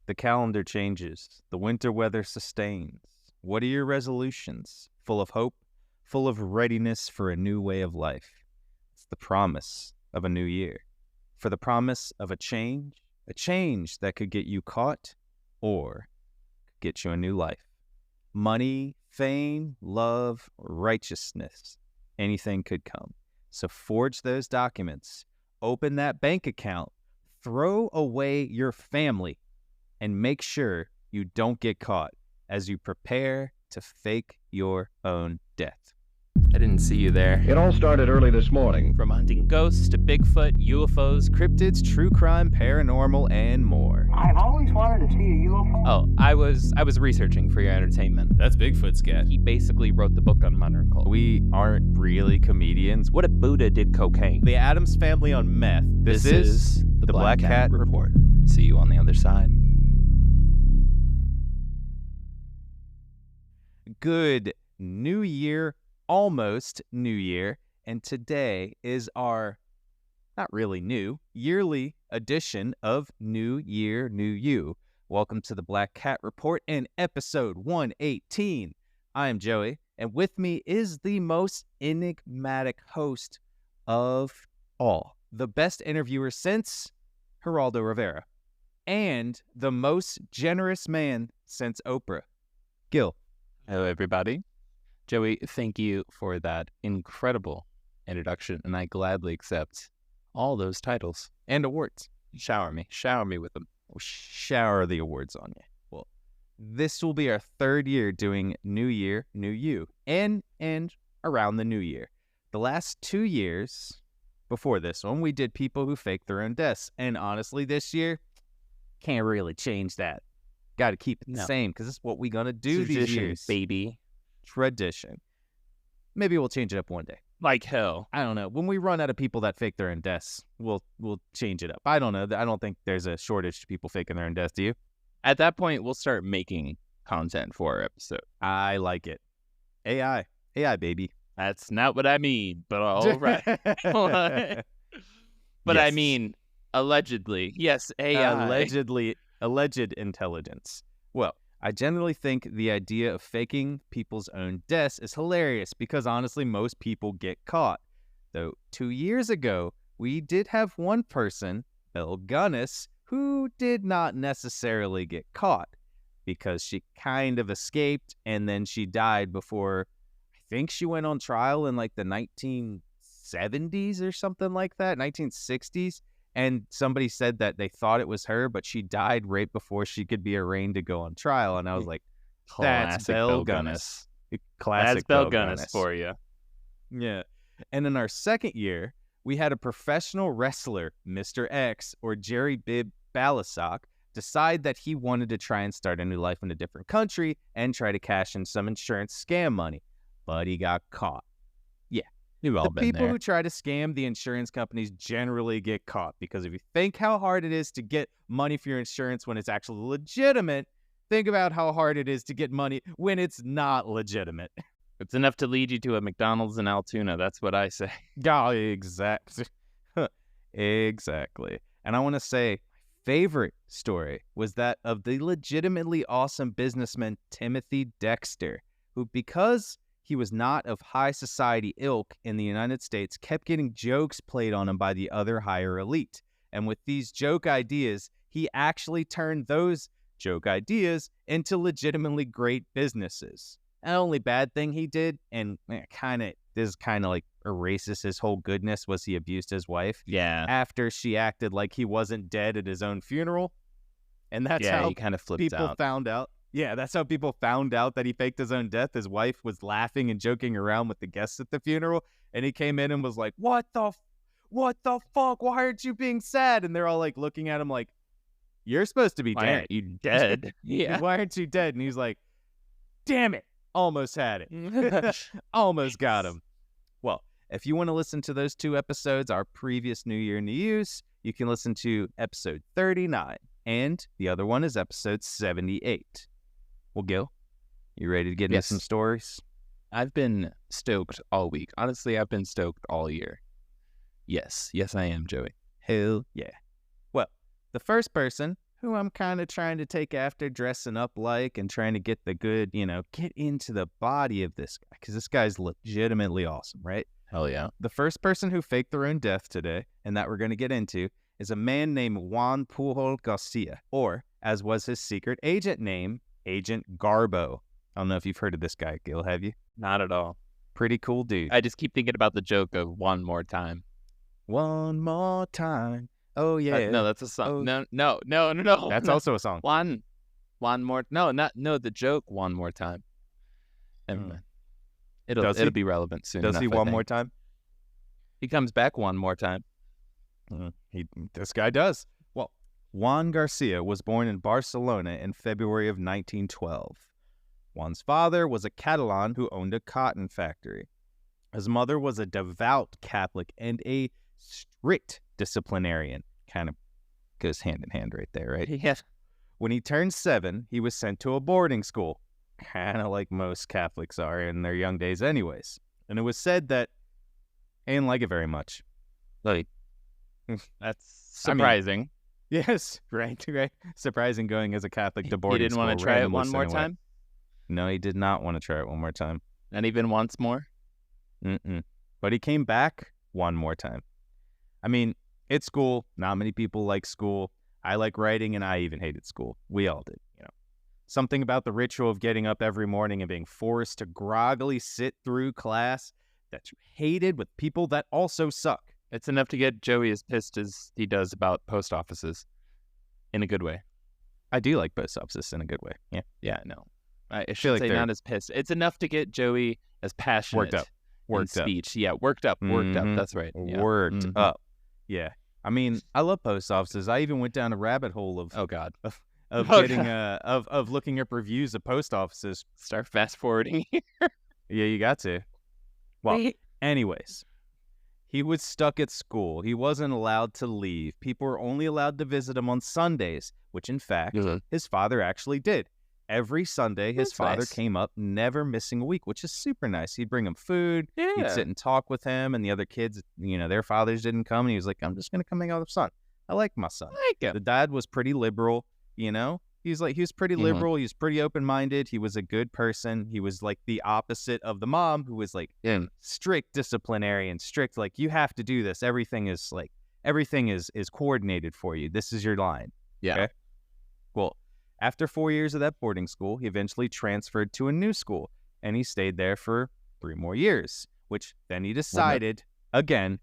The calendar changes. The winter weather sustains. What are your resolutions? Full of hope, full of readiness for a new way of life. It's the promise of a new year. For the promise of a change that could get you caught or get you a new life. Money, fame, love, righteousness, anything could come. So forge those documents, open that bank account, throw away your family, and make sure you don't get caught as you prepare to fake your own death. I didn't see you there. It all started early this morning. From hunting ghosts to Bigfoot, UFOs, Cryptids, true crime, paranormal, and more. I've always wanted to see a UFO. Oh, I was researching for your entertainment. That's Bigfoot's guy. He basically wrote the book on modern culture. We aren't really comedians. What if Buddha did cocaine? The Addams Family on meth. This is the Black Cat Report. See you on the other side. Good New Year, almost New Year, and today is our, not really new, yearly edition of New Year, New You. Welcome to the Black Cat Report and episode 118. I am Joey, and with me is the most enigmatic host of all, the best interviewer since Geraldo Rivera, and the most generous man since Oprah, GIl. Hello, everybody. Joey, thank you for that incredible introduction, and I gladly accept all those titles And awards. Shower me with them. We'll shower the awards on you. Well, this will be our third year doing New Year, New You, and around the new year. The last 2 years before this one, we did people who faked their own deaths. And honestly, this year, can't really change that. Got to keep it the same because it's what we're going to do these years. Baby. Tradition. Maybe we'll change it up one day. Like hell. I don't know. When we run out of people that fake their own deaths, we'll change it up. I don't know. I don't think there's a shortage of people faking their own deaths. Do you? At that point, we'll start making content for our episode. I like it. AI, baby. That's not what I mean, but all right. But yes. I mean, allegedly. Yes, AI. Alleged intelligence. Well, I generally think the idea of faking people's own deaths is hilarious because honestly, most people get caught. Though 2 years ago, we did have one person, Elle Gunnis, who did not necessarily get caught because she kind of escaped and then she died before, I think she went on trial in like the 1970s or something like that, 1960s. And somebody said that they thought it was her, but she died right before she could be arraigned to go on trial. And I was like, that's Belle Gunnis. Classic Belle Gunnis for you. Yeah. And in our second year, we had a professional wrestler, Mr. X, or Jerry Bibb Balasag, decide that he wanted to try and start a new life in a different country and try to cash in some insurance scam money. But he got caught. The people who try to scam the insurance companies generally get caught because if you think how hard it is to get money for your insurance when it's actually legitimate, think about how hard it is to get money when it's not legitimate. It's enough to lead you to a McDonald's in Altoona. That's what I say. Oh, exactly. Exactly. And I want to say, my favorite story was that of the legitimately awesome businessman Timothy Dexter, who, because he was not of high society ilk in the United States, kept getting jokes played on him by the other higher elite. And with these joke ideas, he actually turned those joke ideas into legitimately great businesses. And the only bad thing he did, and this kind of like erases his whole goodness, was he abused his wife. Yeah. After she acted like he wasn't dead at his own funeral. And that's how he kind of flipped people out. found out. Yeah, that's how people found out that he faked his own death. His wife was laughing and joking around with the guests at the funeral, and he came in and was like, what the fuck? Why aren't you being sad? And they're all like looking at him like, you're supposed to be Why dead. aren't you dead? Yeah. Why aren't you dead? And he's like, damn it. Almost had it. Almost got him. Well, if you want to listen to those 2 episodes, our previous New Year, New You's, you can listen to episode 39, and the other one is episode 78. Well, GIl, you ready to get into some stories? I've been stoked all week. Honestly, I've been stoked all year. Yes, I am, Joey. Hell yeah. Well, the first person who I'm kind of trying to take after, dressing up like, and trying to get the good, get into the body of this guy, because this guy's legitimately awesome, right? Hell yeah. The first person who faked their own death today, and that we're going to get into, is a man named Juan Pujol Garcia, or, as was his secret agent name, Agent Garbo. I don't know if you've heard of this guy, Gil, have you? Not at all. Pretty cool dude. I just keep thinking about the joke of one more time. One more time. Oh, yeah. No, that's a song. Oh. No. That's also a song. One more. No, the joke. One more time. Never mind. It'll be relevant soon. Does he one more time? He comes back one more time. This guy does. Well, Juan Garcia was born in Barcelona in February of 1912. Juan's father was a Catalan who owned a cotton factory. His mother was a devout Catholic and a strict disciplinarian. Kind of goes hand in hand right there, right? Yeah. When he turned 7, he was sent to a boarding school, kind of like most Catholics are in their young days anyways. And it was said that he didn't like it very much. Like, that's surprising. Yes, right. Surprising going as a Catholic to boarding He didn't school. want to try it one more time? No, he did not want to try it one more time. And even once more? But he came back one more time. I mean, it's school. Not many people like school. I like writing, and I even hated school. We all did, Something about the ritual of getting up every morning and being forced to groggily sit through class that you hated with people that also suck. It's enough to get Joey as pissed as he does about post offices. In a good way. I do like post offices in a good way. Yeah. Yeah, no. I should say not as pissed. It's enough to get Joey as passionate. Worked up. Speech. Yeah, worked up. That's right. Yeah. Worked up. Yeah. I mean, I love post offices. I even went down a rabbit hole of of looking up reviews of post offices. Start fast forwarding here. Yeah, you got to. Well, anyways, he was stuck at school. He wasn't allowed to leave. People were only allowed to visit him on Sundays, which in fact his father actually did. Every Sunday, his father came up, never missing a week, which is super nice. He'd bring him food. Yeah. He'd sit and talk with him, and the other kids, their fathers didn't come, and he was like, I'm just going to come hang out with the son. I like my son. The dad was pretty liberal, he was pretty liberal. He was pretty open-minded. He was a good person. He was like the opposite of the mom, who was like strict disciplinarian, strict, like, you have to do this. Everything is coordinated for you. This is your line. Yeah. Okay? Well, after 4 years of that boarding school, he eventually transferred to a new school, and he stayed there for 3 more years, which then he decided, again,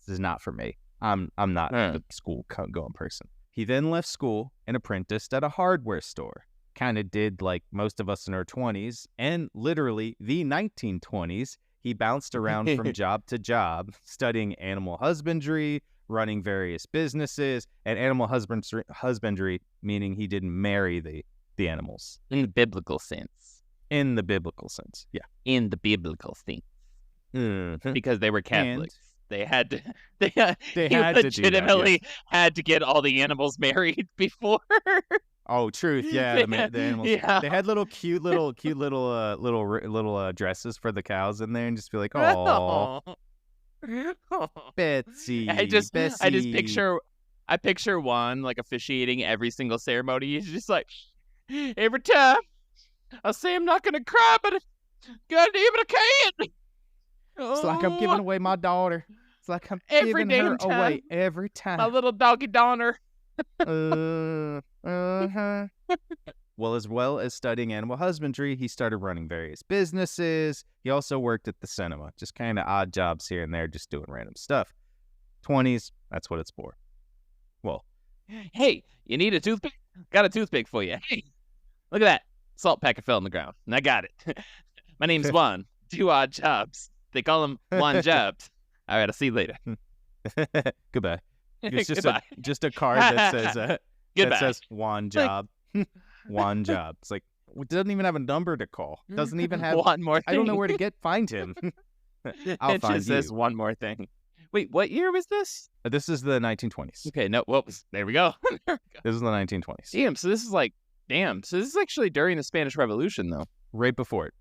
this is not for me. I'm not a school-going person. He then left school and apprenticed at a hardware store. Kind of did like most of us in our 20s, and literally the 1920s, he bounced around from job to job, studying animal husbandry, running various businesses, and animal husbandry, meaning he didn't marry the animals. In the biblical sense. In the biblical sense, yeah. In the biblical sense. Because they were Catholics. They had to. They legitimately had to get all the animals married before. Oh, truth, yeah. The animals. Yeah. They had cute little dresses for the cows in there, and just be like, oh. Betsy. I picture Juan like officiating every single ceremony. He's just like, every time I say I'm not gonna cry, but God damn it, I can't. It's like I'm giving away my daughter. It's like I'm giving her away every time. My little doggy donor. Well as studying animal husbandry, he started running various businesses. He also worked at the cinema, just kind of odd jobs here and there, just doing random stuff. 20s, that's what it's for. Well, hey, you need a toothpick? Got a toothpick for you. Hey, look at that. Salt packet fell on the ground, and I got it. My name's Juan. 2 odd jobs. They call him Juan Jobs. All right, I'll see you later. Goodbye. It's just a card that says Juan Job. Juan Job. It's like, it doesn't even have a number to call. Doesn't even have one more thing. I don't know where to find him. I'll find you. It just says one more thing. Wait, what year was this? This is the 1920s. Okay, no, there we go. This is the 1920s. Damn, so this is actually during the Spanish Revolution, though. Right before it.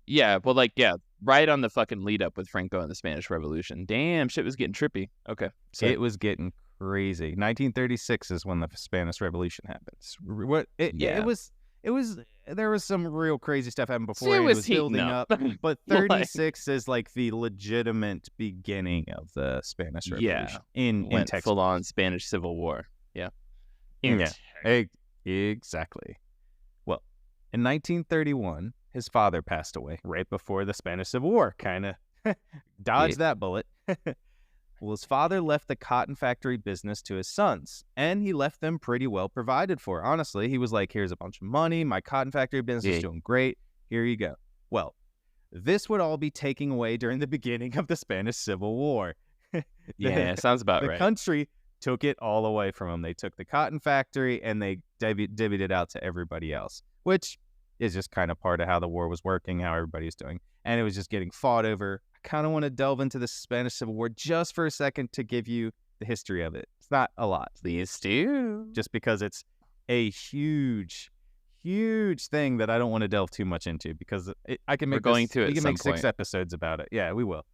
Yeah, well, right on the fucking lead up with Franco and the Spanish Revolution. Damn, shit was getting trippy. Okay. So it was getting crazy. 1936 is when the Spanish Revolution happens. It was there was some real crazy stuff happening before. It It was was heating building up. up, but 36 is like the legitimate beginning of the Spanish Revolution in Went Texas. full on Spanish Civil War. Yeah. Exactly. Well, in 1931, his father passed away right before the Spanish Civil War. Kind of dodged that bullet. Well, his father left the cotton factory business to his sons, and he left them pretty well provided for. Honestly, he was like, here's a bunch of money. My cotton factory business is doing great. Here you go. Well, this would all be taken away during the beginning of the Spanish Civil War. Sounds about the right. country took it all away from him. They took the cotton factory and they divvied it out to everybody else, which is just kind of part of how the war was working, how everybody's doing. And it was just getting fought over. I kind of want to delve into the Spanish Civil War just for a second to give you the history of it. It's not a lot. Please do. Just because it's a huge thing that I don't want to delve too much into because I can make we can make 6 episodes about it. Yeah, we will.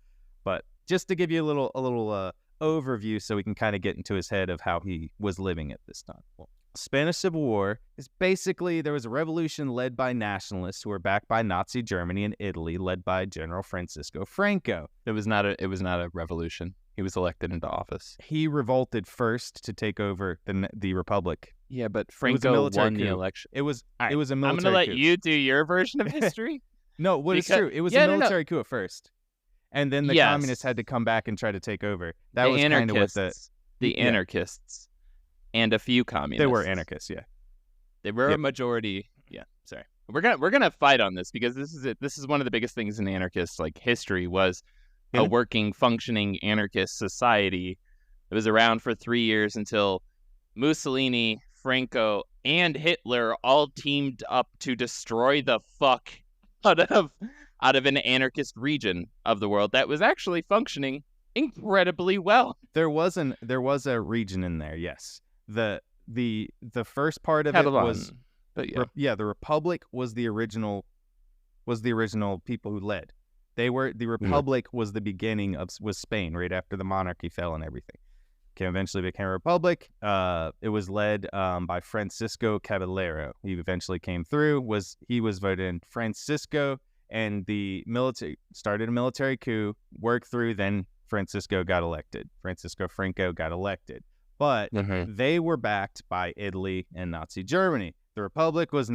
But just to give you a little overview so we can kind of get into his head of how he was living at this time. Well, Spanish Civil War is basically there was a revolution led by nationalists who were backed by Nazi Germany and Italy, led by General Francisco Franco. It was not a revolution. He was elected into office. He revolted first to take over the republic. Yeah, but Franco won the election. It was a military coup. I'm going to let you do your version of history. No, it's true. It was a military coup at first. And then the communists had to come back and try to take over. That was kind of what the anarchists and a few communists. They were anarchists, yeah. They were a majority. Yeah, sorry. We're gonna fight on this because this is it. This is one of the biggest things in anarchist history was a working, functioning anarchist society. It was around for 3 years until Mussolini, Franco, and Hitler all teamed up to destroy the fuck out of an anarchist region of the world that was actually functioning incredibly well. There was a region in there, yes. The first part of it was, but the Republic was the original people who led. The Republic was the beginning was Spain right after the monarchy fell and everything. Eventually became a republic. It was led by Francisco Caballero. He eventually came through. He was voted in. Francisco and the military started a military coup, worked through. Then Francisco Franco got elected. But they were backed by Italy and Nazi Germany. The Republic was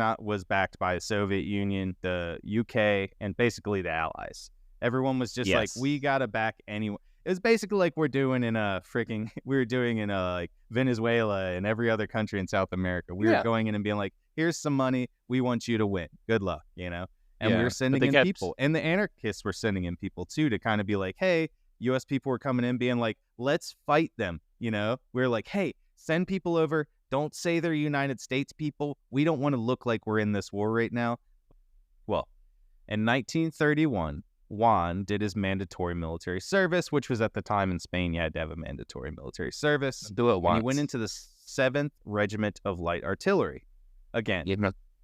backed by the Soviet Union, the UK, and basically the Allies. Everyone was just like, we gotta back anyone. It was basically like we were doing in like Venezuela and every other country in South America. We were going in and being like, here's some money. We want you to win. Good luck, you know? And we were sending in people. And the anarchists were sending in people too to kind of be like, hey, U.S. people were coming in being like, let's fight them, you know? We're like, hey, send people over. Don't say they're United States people. We don't want to look like we're in this war right now. Well, in 1931, Juan did his mandatory military service, which was at the time in Spain, you had to have a mandatory military service. Do it once. He went into the 7th Regiment of Light Artillery. Again,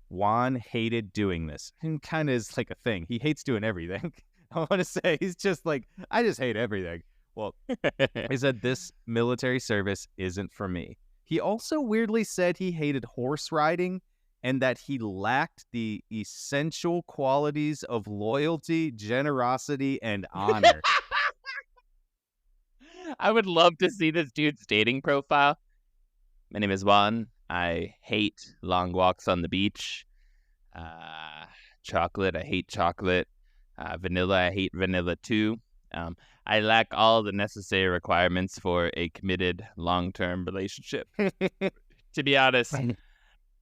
Juan hated doing this. And kind of is like a thing. He hates doing everything. I want to say he's just like, I just hate everything. Well, he said this military service isn't for me. He also weirdly said he hated horse riding and that he lacked the essential qualities of loyalty, generosity, and honor. I would love to see this dude's dating profile. My name is Juan. I hate long walks on the beach. Chocolate, I hate chocolate. Vanilla, I hate vanilla too. I lack all the necessary requirements for a committed long-term relationship. To be honest,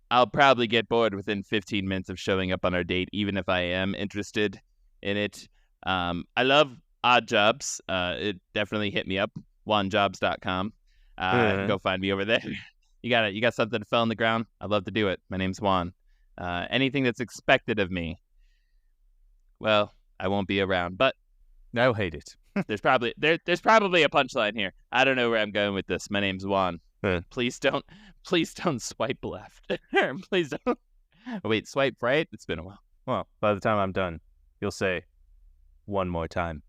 I'll probably get bored within 15 minutes of showing up on our date, even if I am interested in it. I love odd jobs. It definitely hit me up. juanjobs.com. Go find me over there. You got something to fell on the ground? I'd love to do it. My name's Juan. Anything that's expected of me, well, I won't be around, but I hate it. there's probably a punchline here. I don't know where I'm going with this. My name's Juan. Please don't swipe left. Please don't. Wait, swipe right? It's been a while. Well, by the time I'm done, you'll say one more time.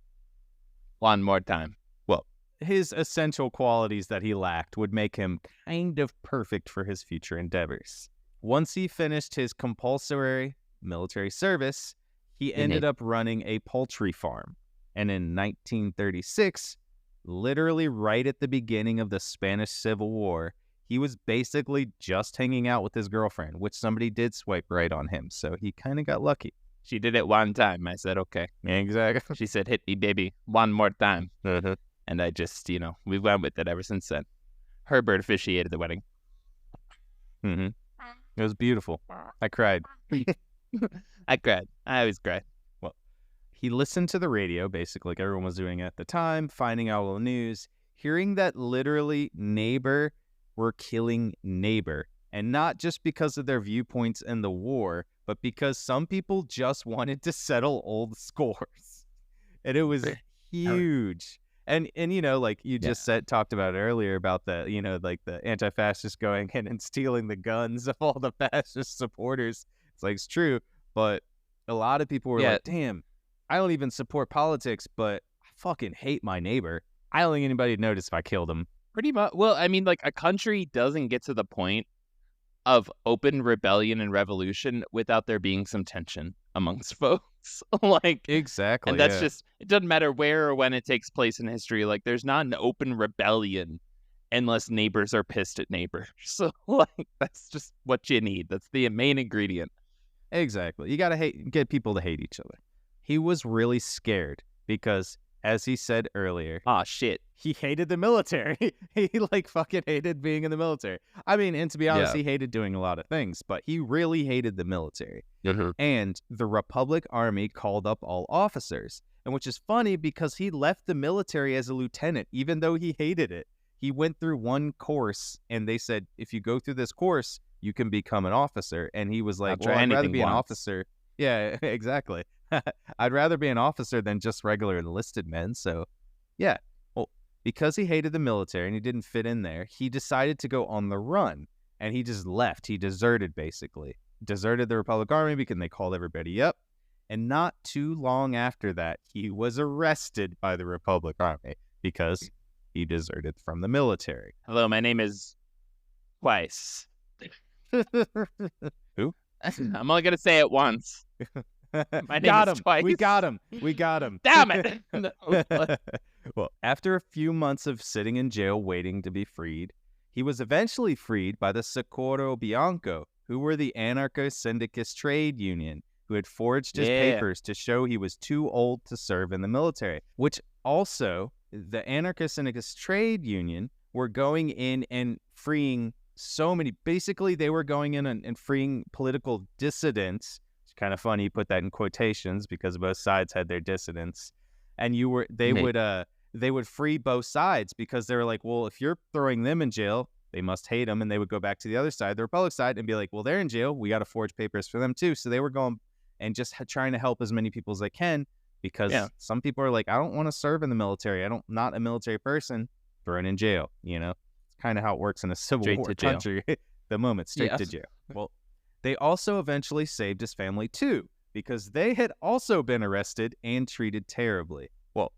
One more time. Well, his essential qualities that he lacked would make him kind of perfect for his future endeavors. Once he finished his compulsory military service, he ended up running a poultry farm. And in 1936, literally right at the beginning of the Spanish Civil War, he was basically just hanging out with his girlfriend, which somebody did swipe right on him. So he kind of got lucky. She did it one time. I said, okay. Exactly. She said, hit me, baby, one more time. Uh-huh. And I just, we went with it ever since then. Herbert officiated the wedding. Mm-hmm. It was beautiful. I cried. I cried. I always cry. Well, he listened to the radio, basically, like everyone was doing at the time, finding out all the news, hearing that literally neighbor were killing neighbor. And not just because of their viewpoints in the war, but because some people just wanted to settle old scores. And it was huge. And like you just talked about earlier about the, like the anti-fascists going in and stealing the guns of all the fascist supporters. It's like, it's true. But a lot of people were like, damn, I don't even support politics, but I fucking hate my neighbor. I don't think anybody would notice if I killed him. Pretty much. Well, I mean, like, a country doesn't get to the point of open rebellion and revolution without there being some tension amongst folks. Exactly. And that's just, it doesn't matter where or when it takes place in history. Like, there's not an open rebellion unless neighbors are pissed at neighbors. So, that's just what you need. That's the main ingredient. Exactly. You got to get people to hate each other. He was really scared because, as he said earlier, shit, he hated the military. He fucking hated being in the military. I mean, and to be honest, he hated doing a lot of things, but he really hated the military. Mm-hmm. And the Republic Army called up all officers. And which is funny because he left the military as a lieutenant, even though he hated it. He went through one course and they said, if you go through this course, you can become an officer. And he was like, well, I'd rather be an officer. Yeah, exactly. I'd rather be an officer than just regular enlisted men. So, yeah. Well, because he hated the military and he didn't fit in there, he decided to go on the run. And he just left. He deserted, basically. Deserted the Republic Army because they called everybody up. And not too long after that, he was arrested by the Republic Army because he deserted from the military. Hello, my name is Twice. Who? I'm only going to say it once. My name got is him. Twice. We got him. Damn it. Well, after a few months of sitting in jail waiting to be freed, he was eventually freed by the Socorro Bianco, who were the anarcho-syndicalist trade union, who had forged his papers to show he was too old to serve in the military, which also the anarcho-syndicalist trade union were going in and freeing so many. Basically, they were going in and freeing political dissidents. It's kind of funny you put that in quotations because both sides had their dissidents, and they would free both sides because they were like, well, if you're throwing them in jail, they must hate them, and they would go back to the other side, the Republic side, and be like, well, they're in jail, we got to forge papers for them too. So they were going and just trying to help as many people as they can because some people are like, I don't want to serve in the military. Not a military person, thrown in jail. It's kind of how it works in a civil war country. The moment, straight to jail. Well, they also eventually saved his family too because they had also been arrested and treated terribly. Well,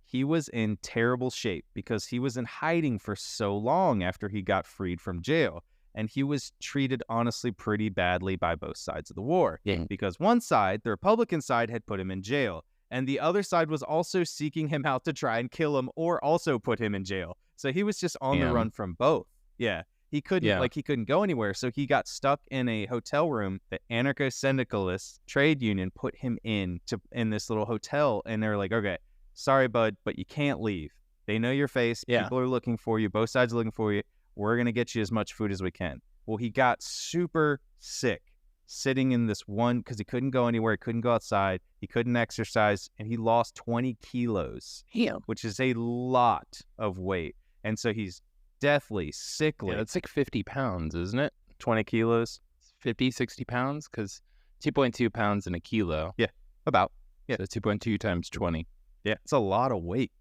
he was in terrible shape because he was in hiding for so long after he got freed from jail. And he was treated, honestly, pretty badly by both sides of the war. Yeah. Because one side, the Republican side, had put him in jail. And the other side was also seeking him out to try and kill him or also put him in jail. So he was just on the run from both. Yeah. He couldn't go anywhere. So he got stuck in a hotel room. The anarcho-syndicalist trade union put him in this little hotel. And they were like, okay, sorry, bud, but you can't leave. They know your face. Yeah. People are looking for you. Both sides are looking for you. We're going to get you as much food as we can. Well, he got super sick sitting in this one because he couldn't go anywhere. He couldn't go outside. He couldn't exercise. And he lost 20 kilos, which is a lot of weight. And so he's deathly sickly. Yeah, it's like 50 pounds, isn't it? 20 kilos? 50, 60 pounds? Because 2.2 pounds in a kilo. Yeah, about. Yeah. So 2.2 times 20. Yeah, it's a lot of weight.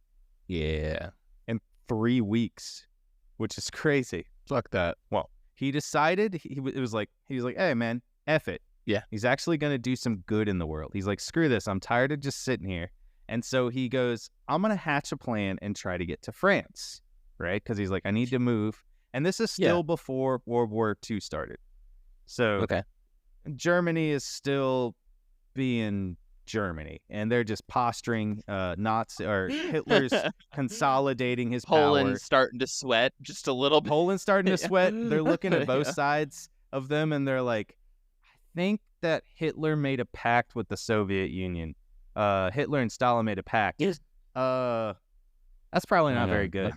Yeah. In 3 weeks. Which is crazy. Fuck that. Well, he decided he was like, hey man, F it. Yeah. He's actually going to do some good in the world. He's like, screw this. I'm tired of just sitting here. And so he goes, I'm going to hatch a plan and try to get to France, right? Because he's like, I need to move. And this is still before World War II started. So Germany is still being Germany, and they're just posturing Nazi, or Hitler's consolidating his Poland's power. starting to sweat just a little bit. Poland's starting to sweat. They're looking at both sides of them, and they're like, I think that Hitler made a pact with the Soviet Union. Hitler and Stalin made a pact. Yes. That's probably not very good.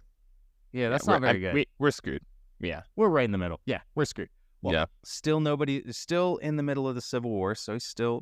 Yeah, that's not very good. We're screwed. Yeah. We're right in the middle. Yeah, we're screwed. Well, Yeah. still in the middle of the Civil War, so he's still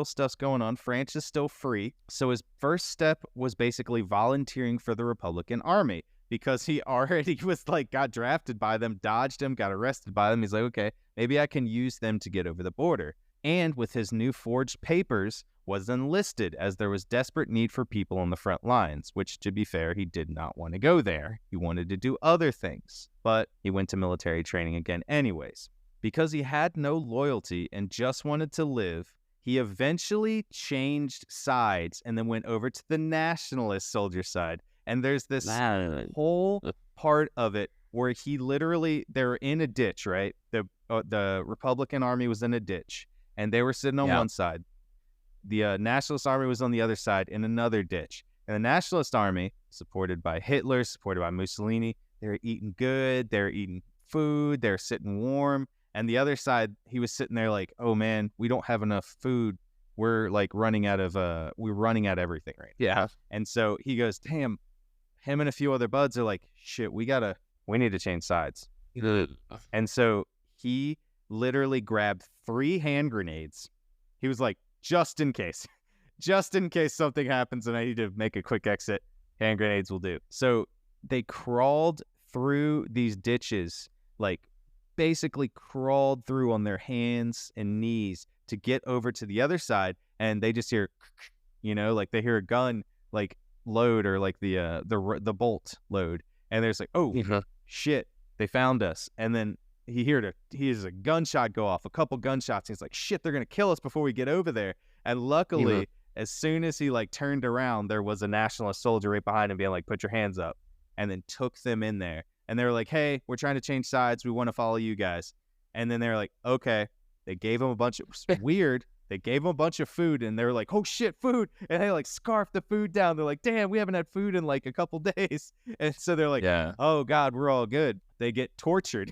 stuff's going on. France is still free. So his first step was basically volunteering for the Republican Army, because he already was like, got drafted by them, dodged him, got arrested by them. He's like, okay, maybe I can use them to get over the border. And with his new forged papers, was enlisted, as there was desperate need for people on the front lines, which, to be fair, he did not want to go there. He wanted to do other things, but he went to military training again anyways. Because he had no loyalty and just wanted to live, he eventually changed sides and then went over to the nationalist soldier side. And there's this whole part of it where he literally, they're in a ditch, right? The Republican Army was in a ditch, and they were sitting on one side. The Nationalist Army was on the other side in another ditch. And the Nationalist Army, supported by Hitler, supported by Mussolini, they're eating good, they're eating food, they're sitting warm. And the other side, he was sitting there like, oh man, we don't have enough food. We're like running out of everything right now. Yeah. And so he goes, damn, him and a few other buds are like, shit, we need to change sides. And so he literally grabbed 3 hand grenades. He was like, just in case something happens and I need to make a quick exit, hand grenades will do. So they crawled through these ditches, like basically crawled through on their hands and knees to get over to the other side. And they just hear, like they hear a gun like load, or like the bolt load. And there's like, oh shit, they found us. And then he hears a gunshot go off, a couple gunshots. He's like, shit, they're going to kill us before we get over there. And luckily, as soon as he like turned around, there was a nationalist soldier right behind him being like, put your hands up, and then took them in there. And they were like, hey, we're trying to change sides. We want to follow you guys. And then they were like, okay. They gave him a bunch of weird. They gave him a bunch of food, and they were like, oh shit, food. And they like scarfed the food down. They're like, damn, we haven't had food in like a couple days. And so they're like, oh God, we're all good. They get tortured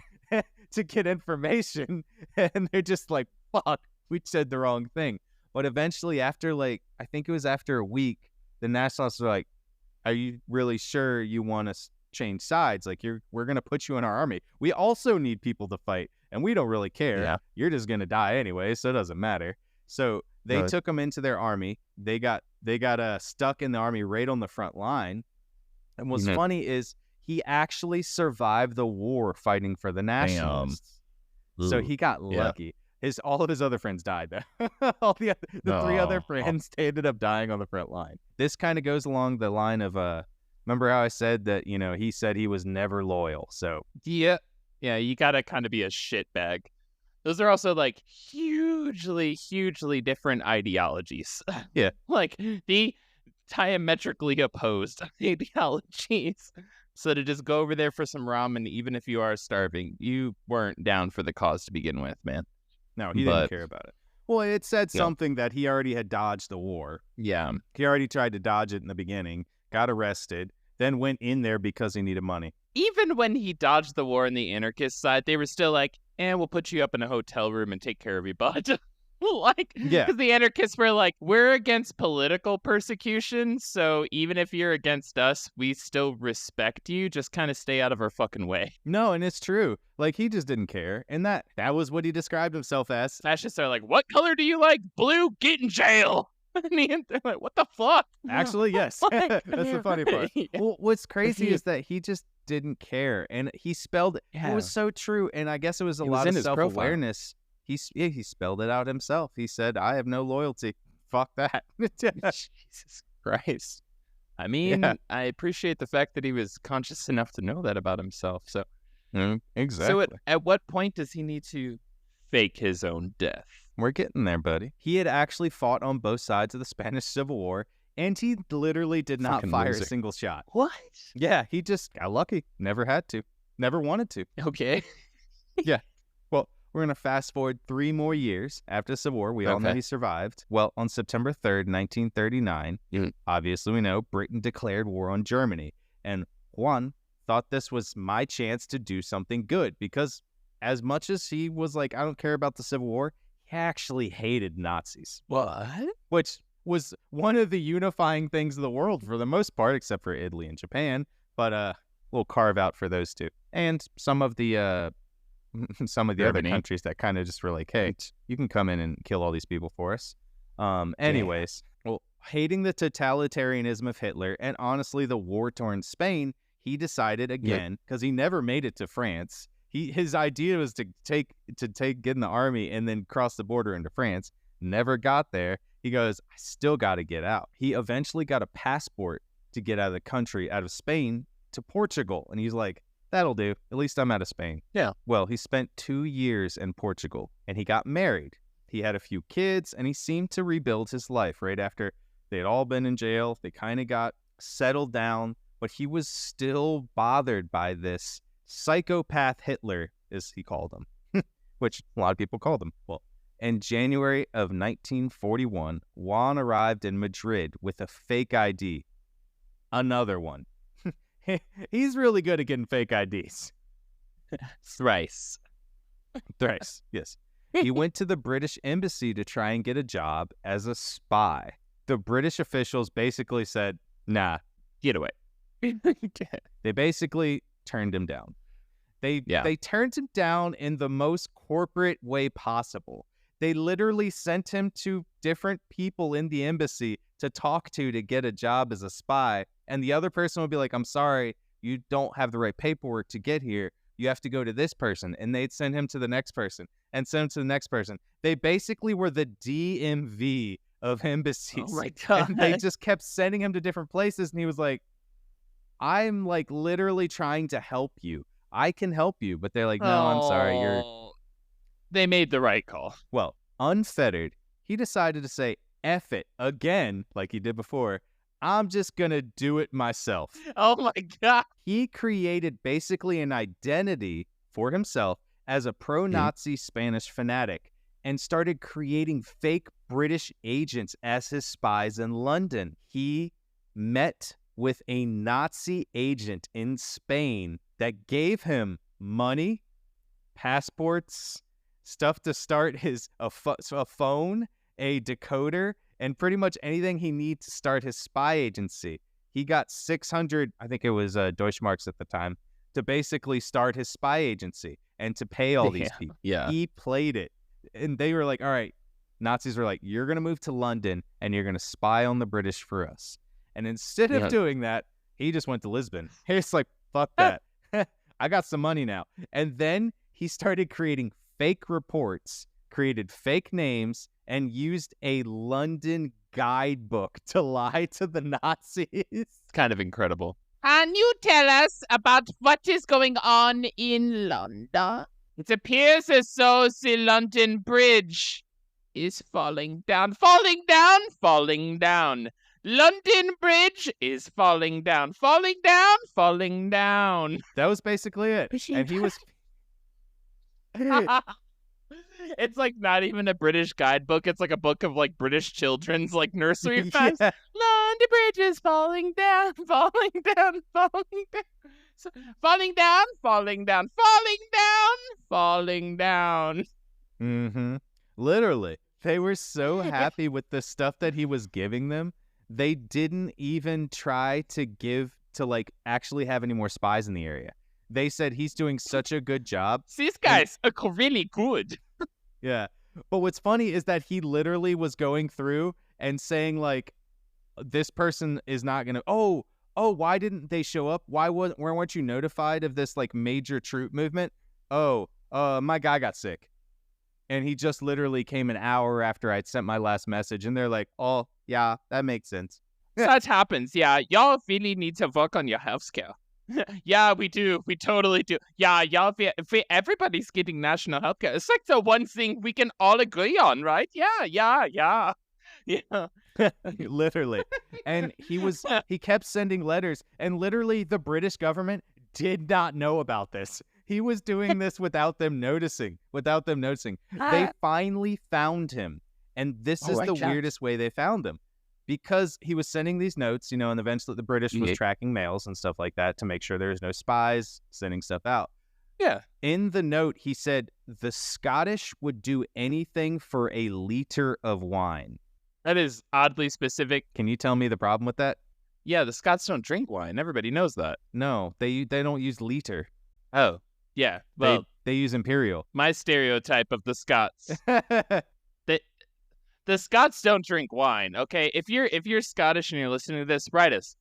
to get information, and they're just like, fuck, we said the wrong thing. But eventually, after like, I think it was after a week, the nationalists were like, are you really sure you want to change sides? Like, we're going to put you in our army. We also need people to fight, and we don't really care. Yeah. You're just going to die anyway, so it doesn't matter. So they took them into their army. They got stuck in the army right on the front line. And what's funny is he actually survived the war fighting for the nationalists. So he got lucky. All of his other friends died, though. All the 3 other friends, they ended up dying on the front line. This kind of goes along the line of, remember how I said that, he said he was never loyal. So yeah, you gotta kind of be a shitbag. Those are also like hugely different ideologies. Yeah. Like the diametrically opposed ideologies. So to just go over there for some ramen, even if you are starving, you weren't down for the cause to begin with, man. No, he didn't care about it. Well, it said something that he already had dodged the war. Yeah. He already tried to dodge it in the beginning, got arrested, then went in there because he needed money. Even when he dodged the war on the anarchist side, they were still like, we'll put you up in a hotel room and take care of you, bud. Because the anarchists were like, we're against political persecution, so even if you're against us, we still respect you. Just kind of stay out of our fucking way. No, and it's true. Like, he just didn't care. And that was what he described himself as. Fascists are like, what color do you like? Blue? Get in jail. And they're like, what the fuck? Actually, yes. That's the funny part. Well, what's crazy is that he just didn't care. And he spelled it. It was so true. And I guess it was a lot of self-awareness. He spelled it out himself. He said, I have no loyalty. Fuck that. Jesus Christ. I mean, I appreciate the fact that he was conscious enough to know that about himself. So, exactly. So at what point does he need to fake his own death? We're getting there, buddy. He had actually fought on both sides of the Spanish Civil War And he literally did not Fucking fire loser. a single shot. What? Yeah, he just got lucky. Never had to. Never wanted to. Okay. Well, we're going to fast forward 3 more years after the Civil War. We all know Okay. he survived. Well, on September 3rd, 1939, Mhm. obviously we know Britain declared war on Germany. And Juan thought this was my chance to do something good because as much as he was like, I don't care about the Civil War, he actually hated Nazis, What? which was one of the unifying things of the world for the most part, except for Italy and Japan. But we'll carve out for those two. And some of the other Germany. countries that kind of just were like, hey, you can come in and kill all these people for us. Anyways, well, hating the totalitarianism of Hitler and honestly the war-torn Spain, he decided again, because he never made it to France. His idea was to get in the army and then cross the border into France. Never got there. He goes, I still got to get out. He eventually got a passport to get out of the country, out of Spain to Portugal. And he's like, that'll do. At least I'm out of Spain. Yeah. Well, he spent 2 years in Portugal and he got married. He had a few kids and he seemed to rebuild his life right after they had all been in jail. They kind of got settled down, but he was still bothered by this psychopath Hitler, as he called him, which a lot of people called him. Well, in January of 1941, Juan arrived in Madrid with a fake ID. Another one. He's really good at getting fake IDs. Thrice. Thrice, yes. He went to the British embassy to try and get a job as a spy. The British officials basically said, nah, Get away. they basically turned him down. They turned him down in the most corporate way possible. They literally sent him to different people in the embassy to talk to get a job as a spy. And the other person would be like, I'm sorry, you don't have the right paperwork to get here. You have to go to this person. And they'd send him to the next person and send him to the next person. They basically were the DMV of embassies. Oh my God. And they just kept sending him to different places. And he was like, I'm like literally trying to help you. I can help you. But they're like, no, I'm sorry. They made the right call. Well, unfettered, he decided to say, F it again, like he did before. I'm just going to do it myself. Oh my God. He created basically an identity for himself as a pro-Nazi Spanish fanatic and started creating fake British agents as his spies in London. He met with a Nazi agent in Spain that gave him money, passports, stuff to start a phone, a decoder, and pretty much anything he needs to start his spy agency. He got 600, I think it was Deutschmarks at the time, to basically start his spy agency and to pay all these people. Yeah. He played it. And they were like, all right, Nazis were like, you're going to move to London and you're going to spy on the British for us. And instead of doing that, he just went to Lisbon. He's like, fuck that. I got some money now. And then he started creating fake reports, created fake names, and used a London guidebook to lie to the Nazis. It's kind of incredible. Can you tell us about what is going on in London? It appears as though the London Bridge is falling down, falling down, falling down. London Bridge is falling down, falling down, falling down. That was basically it. And he was... It's like not even a British guidebook. It's like a book of like British children's like nursery rhymes. Yeah. London Bridge is falling down, falling down, falling down. Falling down, falling down, falling down, falling down. Mm-hmm. Literally. They were so happy with the stuff that he was giving them. They didn't even try to like actually have any more spies in the area. They said he's doing such a good job. These guys are really good. Yeah. But what's funny is that he literally was going through and saying like, this person is not going to, oh, why didn't they show up? Weren't you notified of this like major troop movement? My guy got sick. And he just literally came an hour after I'd sent my last message. And they're like, oh, yeah, that makes sense. Such happens. Yeah, y'all really need to work on your healthcare. Yeah, we do. We totally do. Yeah, y'all, everybody's getting national healthcare. It's like the one thing we can all agree on, right? Yeah. Yeah. Literally. And he kept sending letters, and literally the British government did not know about this. He was doing this without them noticing. They finally found him. And this is the weirdest way they found him. Because he was sending these notes, and eventually the British was tracking mails and stuff like that to make sure there was no spies sending stuff out. Yeah. In the note, he said the Scottish would do anything for a liter of wine. That is oddly specific. Can you tell me the problem with that? Yeah, the Scots don't drink wine. Everybody knows that. No, they don't use liter. Oh, yeah. Well, they use imperial. My stereotype of the Scots. The Scots don't drink wine, okay? If you're Scottish and you're listening to this, write us.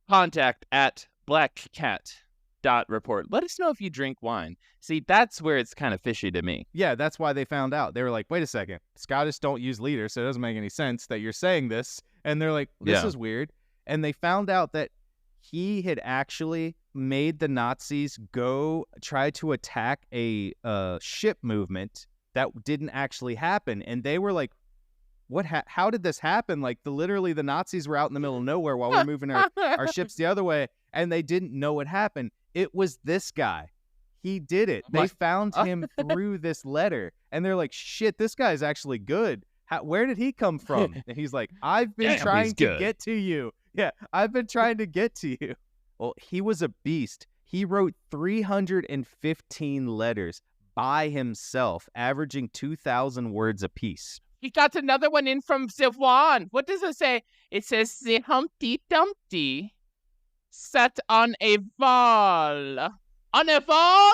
Contact at blackcat.report. Let us know if you drink wine. See, that's where it's kind of fishy to me. Yeah, that's why they found out. They were like, wait a second. Scottish don't use liter, so it doesn't make any sense that you're saying this. And they're like, this is weird. And they found out that he had actually made the Nazis go try to attack a ship movement that didn't actually happen. And they were like, how did this happen? Like, literally the Nazis were out in the middle of nowhere while we're moving our ships the other way, and they didn't know what happened. It was this guy. He did it. They found him through this letter, and they're like, shit, this guy's actually good. Where did he come from? And he's like, I've been trying to get to you. Yeah, I've been trying to get to you. Well, he was a beast. He wrote 315 letters by himself, averaging 2,000 words apiece. He got another one in from Sylvan. What does it say? It says, the Humpty Dumpty sat on a wall. On a wall?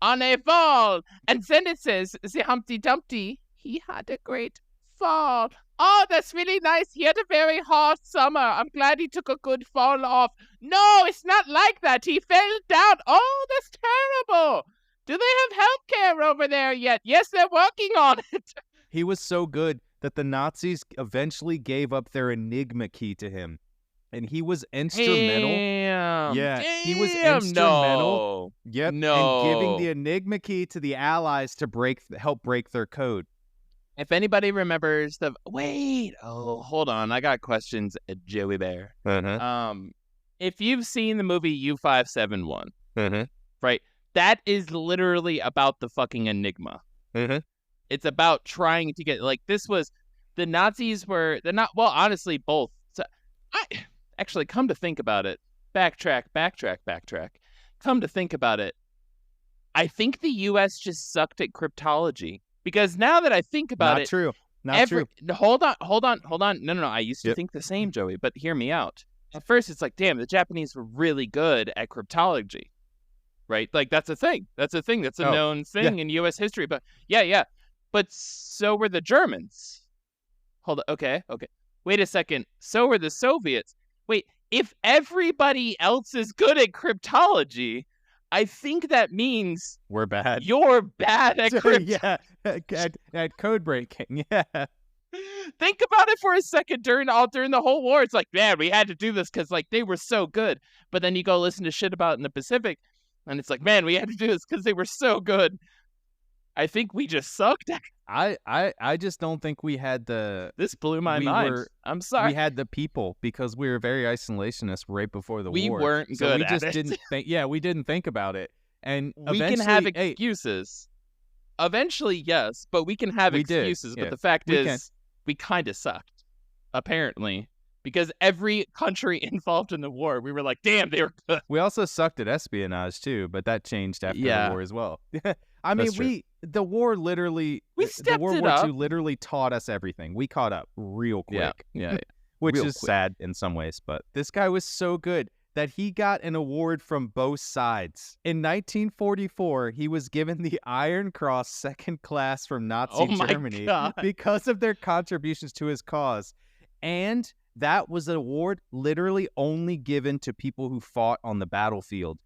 On a wall. And then it says, the Humpty Dumpty, he had a great fall. Oh, that's really nice. He had a very hot summer. I'm glad he took a good fall off. No, it's not like that. He fell down. Oh, that's terrible. Do they have healthcare over there yet? Yes, they're working on it. He was so good that the Nazis eventually gave up their Enigma key to him. And he was instrumental. He was instrumental. No. Yep. No. And giving the Enigma key to the Allies to help break their code. If anybody remembers hold on. I got questions at Joey Bear. If you've seen the movie U571, right? That is literally about the fucking Enigma. It's about trying to get, this was, the Nazis were, honestly, both. So, actually, come to think about it, backtrack. Come to think about it, I think the U.S. just sucked at cryptology. Because now that I think about it. Not true. Hold on. No. I used to think the same, Joey, but hear me out. At first, it's like, damn, the Japanese were really good at cryptology. Right? Like, that's a thing. That's a known thing in U.S. history. But, yeah. But so were the Germans. Hold on. Okay. Wait a second. So were the Soviets. Wait, if everybody else is good at cryptology, I think that means we're bad. You're bad at cryptology. At code breaking. Yeah. Think about it for a second during the whole war. It's like, man, we had to do this because they were so good. But then you go listen to shit about it in the Pacific, and it's like, man, we had to do this because they were so good. I think we just sucked. I just don't think we had the. This blew my mind. I'm sorry. We had the people because we were very isolationist right before the war. We weren't good. We just didn't think. Yeah, we didn't think about it, and we can have excuses. Eventually, yes, but we can have excuses. But the fact is, we kind of sucked, apparently, because every country involved in the war, we were like, damn, they were good. We also sucked at espionage too, but that changed after the war as well. I mean, the war literally, the World War II literally taught us everything. We caught up real quick. Yeah. Which is sad in some ways, but this guy was so good that he got an award from both sides. In 1944, he was given the Iron Cross Second Class from Nazi Germany because of their contributions to his cause. And that was an award literally only given to people who fought on the battlefield.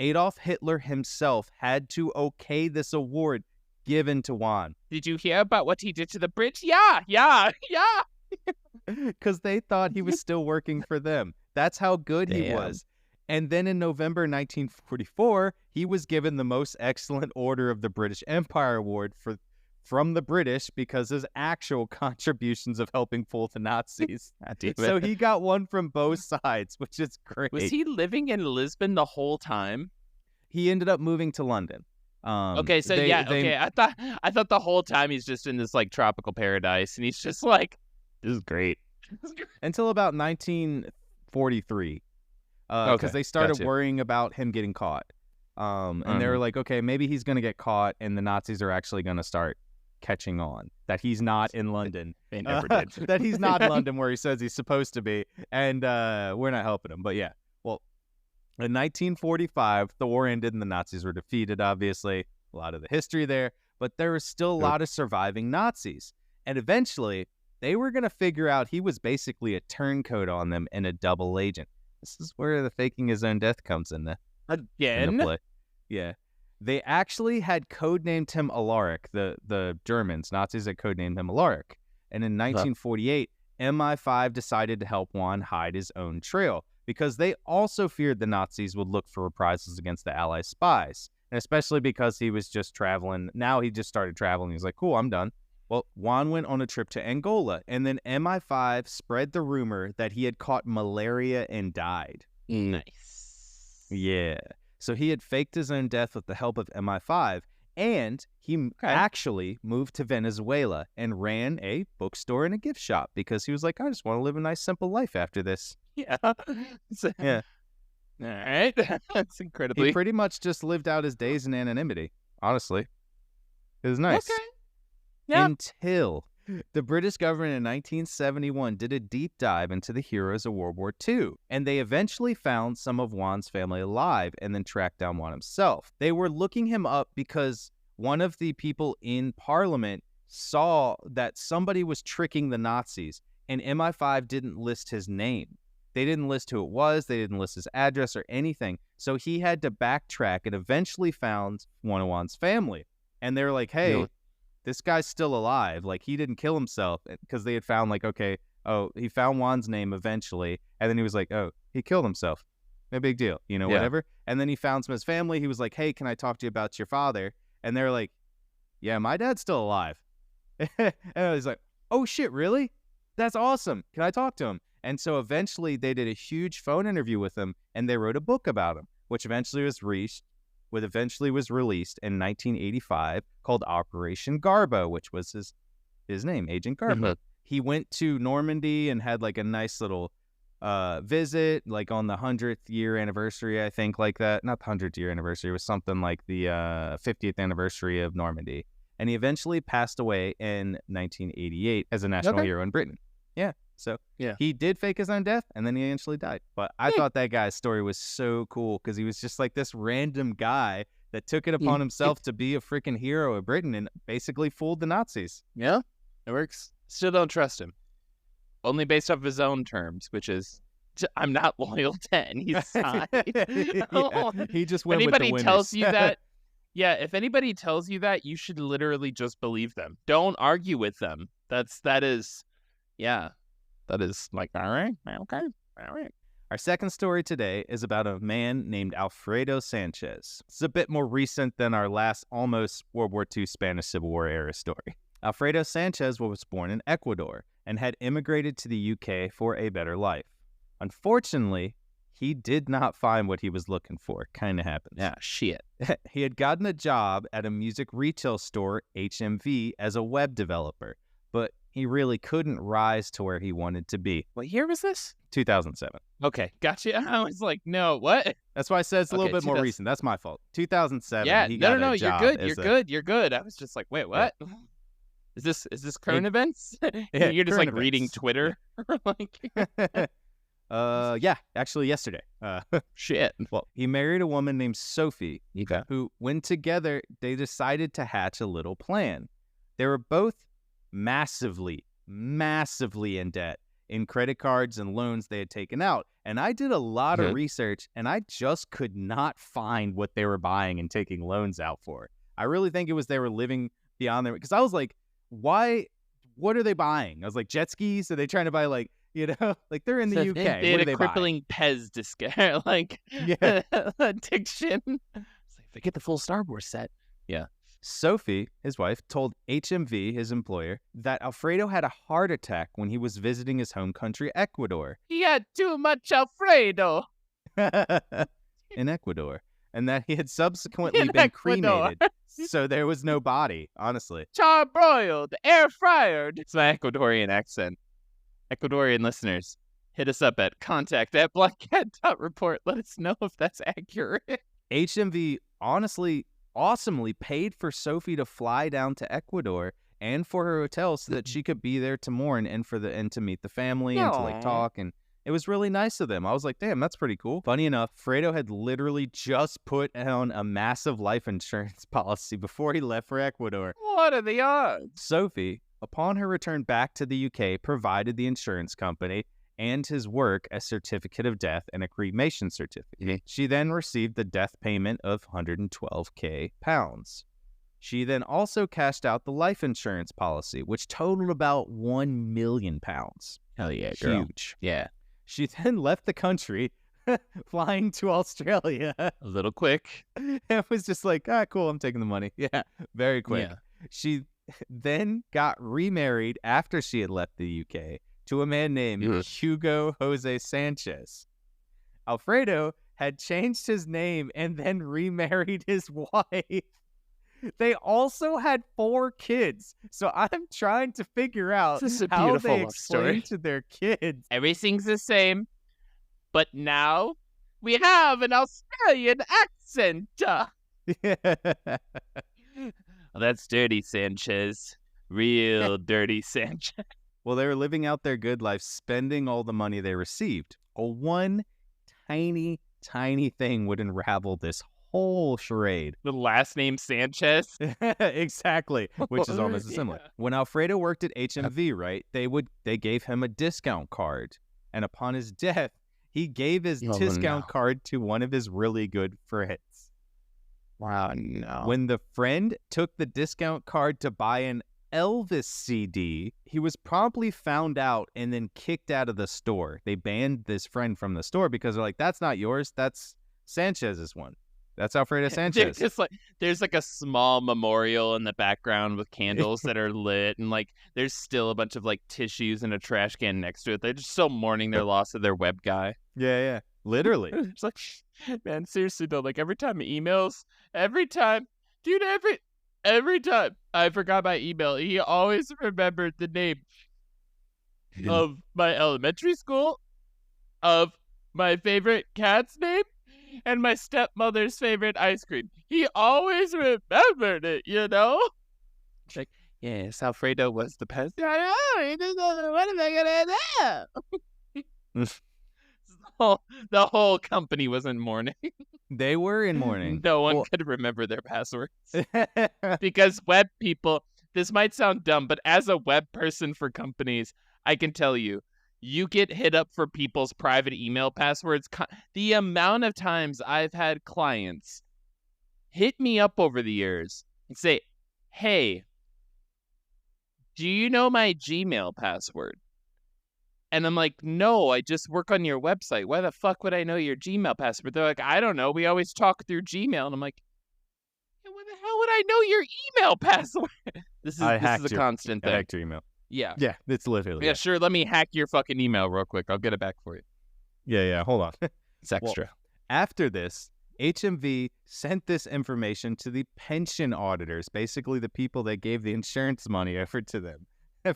Adolf Hitler himself had to okay this award given to Juan. Did you hear about what he did to the Brits? Yeah. Because they thought he was still working for them. That's how good he was. And then in November 1944, he was given the Most Excellent Order of the British Empire Award from the British because his actual contributions of helping fool the Nazis. So he got one from both sides, which is great. Was he living in Lisbon the whole time? He ended up moving to London. Okay, so okay. I thought the whole time he's just in this like tropical paradise, and he's just like, this is great. Until about 1943, because they started worrying about him getting caught. And they were like, okay, maybe he's going to get caught, and the Nazis are actually going to start catching on that he's not in London. They never did. That he's not in London where he says he's supposed to be, and we're not helping him. But yeah, well, in 1945, the war ended and the Nazis were defeated, obviously. A lot of the history there, but there was still a lot of surviving Nazis. And eventually, they were going to figure out he was basically a turncoat on them and a double agent. This is where the faking his own death comes in. Again? Play. Yeah. They actually had codenamed him Alaric, the Germans. Nazis had codenamed him Alaric. And in 1948, MI5 decided to help Juan hide his own trail because they also feared the Nazis would look for reprisals against the Allies' spies. And especially because he was just traveling. Now he just started traveling. He's like, cool, I'm done. Well, Juan went on a trip to Angola, and then MI5 spread the rumor that he had caught malaria and died. Nice. Yeah. So he had faked his own death with the help of MI5, and he actually moved to Venezuela and ran a bookstore and a gift shop because he was like, I just want to live a nice, simple life after this. Yeah. Yeah. All right. That's incredibly... He pretty much just lived out his days in anonymity, honestly. It was nice. Okay. Yeah. Until the British government in 1971 did a deep dive into the heroes of World War II, and they eventually found some of Juan's family alive and then tracked down Juan himself. They were looking him up because one of the people in Parliament saw that somebody was tricking the Nazis, and MI5 didn't list his name. They didn't list who it was. They didn't list his address or anything. So he had to backtrack and eventually found one of Juan's family. And they were like, hey, this guy's still alive. Like, he didn't kill himself, because they had found, like, okay, oh, he found Juan's name eventually. And then he was like, oh, he killed himself. No big deal, whatever. And then he found some of his family. He was like, hey, can I talk to you about your father? And they were like, yeah, my dad's still alive. And I was like, oh, shit, really? That's awesome. Can I talk to him? And so eventually they did a huge phone interview with him, and they wrote a book about him, which eventually was released in 1985, called Operation Garbo, which was his name, Agent Garbo. Mm-hmm. He went to Normandy and had like a nice little visit, like on the 100th year anniversary, I think, like that. Not the 100th year anniversary. It was something like the 50th anniversary of Normandy. And he eventually passed away in 1988 as a national hero in Britain. Yeah. So he did fake his own death, and then he eventually died. But I thought that guy's story was so cool because he was just like this random guy that took it upon himself to be a freaking hero of Britain and basically fooled the Nazis. Yeah, it works. Still don't trust him. Only based off his own terms, which is, I'm not loyal to any side. He just went with the winners. Anybody tells you that, if anybody tells you that, you should literally just believe them. Don't argue with them. That is like, all right, okay, all right. Our second story today is about a man named Alfredo Sanchez. It's a bit more recent than our last almost World War II Spanish Civil War era story. Alfredo Sanchez was born in Ecuador and had immigrated to the UK for a better life. Unfortunately, he did not find what he was looking for. Kind of happens. Yeah, shit. He had gotten a job at a music retail store, HMV, as a web developer, but he really couldn't rise to where he wanted to be. What year was this? 2007. Okay, gotcha. I was like, no, what? That's why I said it's a little bit more recent. That's my fault. 2007. Yeah, he got no, a you're job good. You're good. I was just like, wait, what? Yeah. Is this current events? Yeah, you're just like reading Twitter. Yeah, actually yesterday. Shit. Well, he married a woman named Sophie, okay, who, when together, they decided to hatch a little plan. They were both massively in debt in credit cards and loans they had taken out. And I did a lot of research, and I just could not find what they were buying and taking loans out for. I really think it was they were living beyond their... Because I was like, why? What are they buying? I was like, jet skis? Are they trying to buy, like, like they're in the UK. They had a crippling Pez addiction. It's like, if I get the full Star Wars set. Yeah. Sophie, his wife, told HMV, his employer, that Alfredo had a heart attack when he was visiting his home country, Ecuador. He had too much Alfredo. In Ecuador. And that he had subsequently In been Ecuador. cremated. So there was no body, honestly. Charbroiled, air fryered. It's my Ecuadorian accent. Ecuadorian listeners, hit us up at contact@blackcat.report. Let us know if that's accurate. HMV honestly, awesomely paid for Sophie to fly down to Ecuador and for her hotel so that she could be there to mourn and to meet the family and to Aw. talk. And it was really nice of them. I was like, damn, that's pretty cool. Funny enough, Fredo had literally just put on a massive life insurance policy before he left for Ecuador. What are the odds? Sophie, upon her return back to the UK, provided the insurance company and his work a certificate of death and a cremation certificate. She then received the death payment of £112,000. She then also cashed out the life insurance policy, which totaled about £1 million. Hell yeah, girl. Huge. Yeah. She then left the country, flying to Australia. A little quick. It was just like, cool, I'm taking the money. Yeah, very quick. Yeah. She then got remarried after she had left the UK to a man named Hugo Jose Sanchez. Alfredo had changed his name and then remarried his wife. They also had 4 kids. So I'm trying to figure out This is a how beautiful they love story. explain to their kids. Everything's the same, but now we have an Australian accent. Oh, that's dirty, Sanchez. Real dirty Sanchez. Well, they were living out their good life, spending all the money they received. One tiny, tiny thing would unravel this whole charade. The last name Sanchez. Exactly, which is almost similar. Yeah. When Alfredo worked at HMV, right, they gave him a discount card. And upon his death, he gave his Oh, discount no. card to one of his really good friends. Wow, no. When the friend took the discount card to buy an Elvis CD, he was promptly found out and then kicked out of the store. They banned this friend from the store because they're like, that's not yours. That's Sanchez's one. That's Alfredo Sanchez. There's like a small memorial in the background with candles that are lit, and like there's still a bunch of like tissues and a trash can next to it. They're just still mourning their loss of their web guy. Yeah. Literally. It's like, man, seriously though, like every time every time I forgot my email, he always remembered the name of my elementary school, of my favorite cat's name, and my stepmother's favorite ice cream. He always remembered it, you know? It's like, yes, Alfredo was the best. I know. He doesn't know. What am I gonna do? The whole company was in mourning. They were in mourning. No one Well- could remember their passwords. Because web people, this might sound dumb, but as a web person for companies, I can tell you, you get hit up for people's private email passwords. The amount of times I've had clients hit me up over the years and say, hey, do you know my Gmail password? And I'm like, no, I just work on your website. Why the fuck would I know your Gmail password? They're like, I don't know. We always talk through Gmail. And I'm like, hey, what the hell would I know your email password? This is a constant I thing. hacked your email. Yeah. Yeah, it's literally. Yeah, sure. Let me hack your fucking email real quick. I'll get it back for you. Yeah. Hold on. It's extra. After this, HMV sent this information to the pension auditors, basically the people that gave the insurance money over to them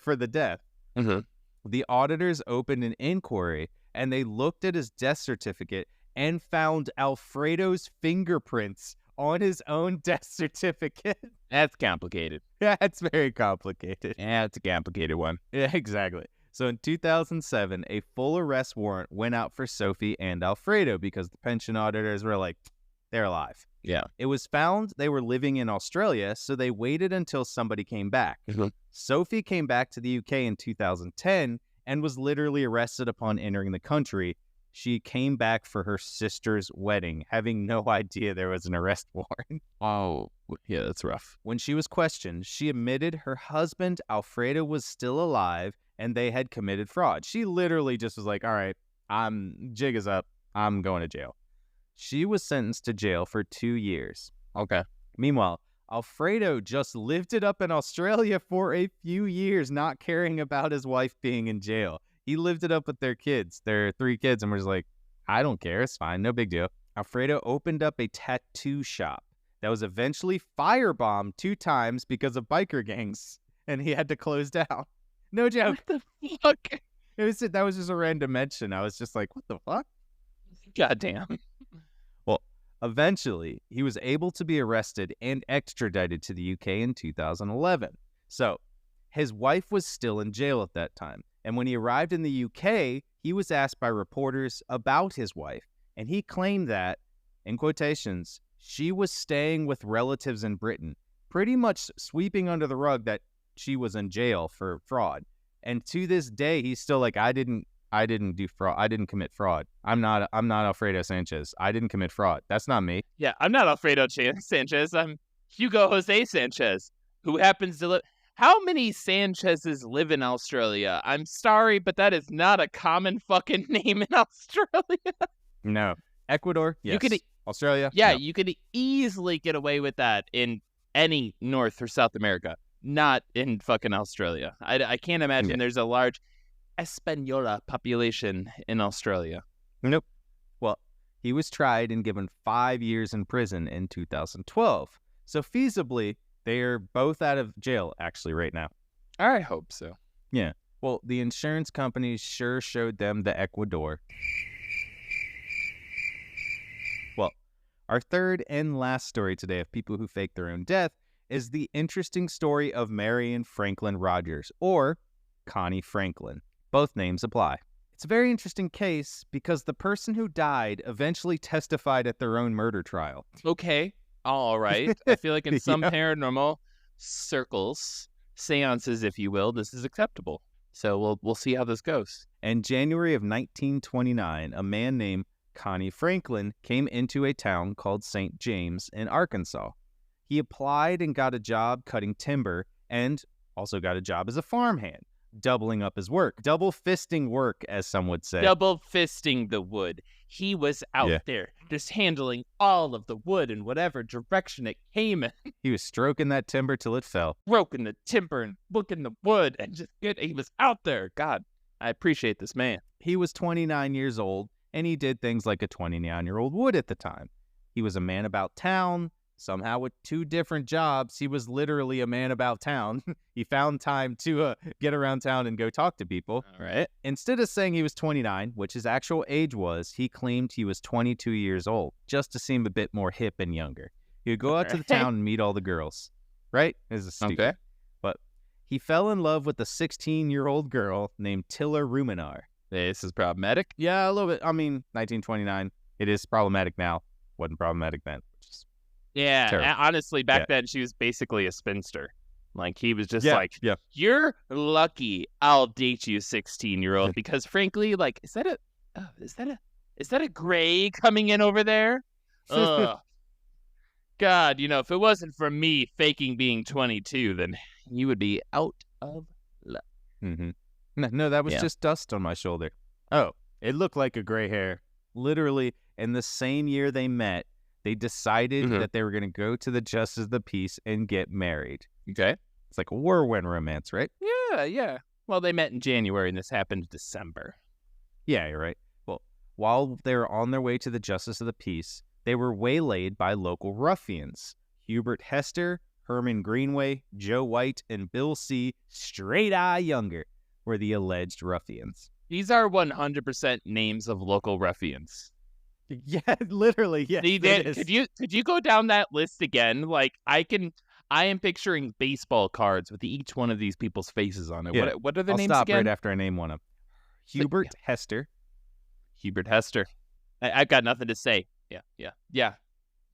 for the death. Mm-hmm. The auditors opened an inquiry and they looked at his death certificate and found Alfredo's fingerprints on his own death certificate. That's complicated. Yeah, it's very complicated. Yeah, it's a complicated one. Yeah, exactly. So in 2007, a full arrest warrant went out for Sophie and Alfredo because the pension auditors were like, they're alive. Yeah. It was found they were living in Australia, so they waited until somebody came back. Mhm. Sophie came back to the UK in 2010 and was literally arrested upon entering the country. She came back for her sister's wedding, having no idea there was an arrest warrant. Oh, yeah, that's rough. When she was questioned, she admitted her husband, Alfredo, was still alive and they had committed fraud. She literally just was like, all right, jig is up. I'm going to jail. She was sentenced to jail for 2 years. Okay. Meanwhile, Alfredo just lived it up in Australia for a few years, not caring about his wife being in jail. He lived it up with their 3 kids, and was like, I don't care. It's fine. No big deal. Alfredo opened up a tattoo shop that was eventually firebombed 2 times because of biker gangs, and he had to close down. No joke. What the fuck? That was just a random mention. I was just like, what the fuck? Goddamn. Well, eventually, he was able to be arrested and extradited to the UK in 2011. So, his wife was still in jail at that time. And when he arrived in the UK, he was asked by reporters about his wife. And he claimed that, in quotations, she was staying with relatives in Britain, pretty much sweeping under the rug that she was in jail for fraud. And to this day, he's still like, I didn't do fraud. I didn't commit fraud. I'm not Alfredo Sanchez. I didn't commit fraud. That's not me. Yeah, I'm not Alfredo Sanchez. I'm Hugo Jose Sanchez, who happens to live. How many Sanchez's live in Australia? I'm sorry, but that is not a common fucking name in Australia. No. Ecuador? Yes. You could, Australia? yeah, No. you could easily get away with that in any North or South America, not in fucking Australia. I can't imagine there's a large Española population in Australia. Nope. Well, he was tried and given 5 years in prison in 2012. So feasibly, they are both out of jail actually right now. I hope so. Yeah. Well, the insurance companies sure showed them the Ecuador. Well, our third and last story today of people who fake their own death is the interesting story of Marion Franklin Rogers, or Connie Franklin. Both names apply. It's a very interesting case because the person who died eventually testified at their own murder trial. Okay. All right. I feel like in some Yeah. paranormal circles, seances, if you will, this is acceptable. So we'll see how this goes. In January of 1929, a man named Connie Franklin came into a town called St. James in Arkansas. He applied and got a job cutting timber and also got a job as a farmhand, doubling up his work. Double fisting work, as some would say. Double fisting the wood. He was out Yeah. there just handling all of the wood in whatever direction it came in. He was stroking that timber till it fell. Broken the timber and booking the wood and he was out there. God, I appreciate this man. He was 29 years old, and he did things like a 29-year-old would at the time. He was a man about town. Somehow with 2 different jobs, he was literally a man about town. He found time to get around town and go talk to people. All right. Instead of saying he was 29, which his actual age was, he claimed he was 22 years old, just to seem a bit more hip and younger. He would go out to the town and meet all the girls. Right? This is stupid. Okay. But he fell in love with a 16-year-old girl named Tilla Ruminar. This is problematic. Yeah, a little bit. I mean, 1929. It is problematic now. Wasn't problematic then. Yeah, Terrible. honestly, back Yeah. then she was basically a spinster. Like he was just Yeah, like, yeah. "You're lucky I'll date you, 16-year-old," because frankly, like, is that a gray coming in over there? Ugh. God, if it wasn't for me faking being 22, then you would be out of luck. Mm-hmm. No, that was Yeah. just dust on my shoulder. Oh, it looked like a gray hair. Literally, in the same year they met, they decided Mhm. that they were going to go to the Justice of the Peace and get married. Okay. It's like a whirlwind romance, right? Yeah. Well, they met in January, and this happened in December. Yeah, you're right. Well, while they were on their way to the Justice of the Peace, they were waylaid by local ruffians. Hubert Hester, Herman Greenway, Joe White, and Bill C. Straight Eye Younger were the alleged ruffians. These are 100% names of local ruffians. Yeah, literally, yes. See, it is. could you go down that list again? Like I am picturing baseball cards with each one of these people's faces on it. Yeah. What are their I'll names stop again? right after I name one of them. Hubert Hester. Hubert Hester. I've got nothing to say. Yeah.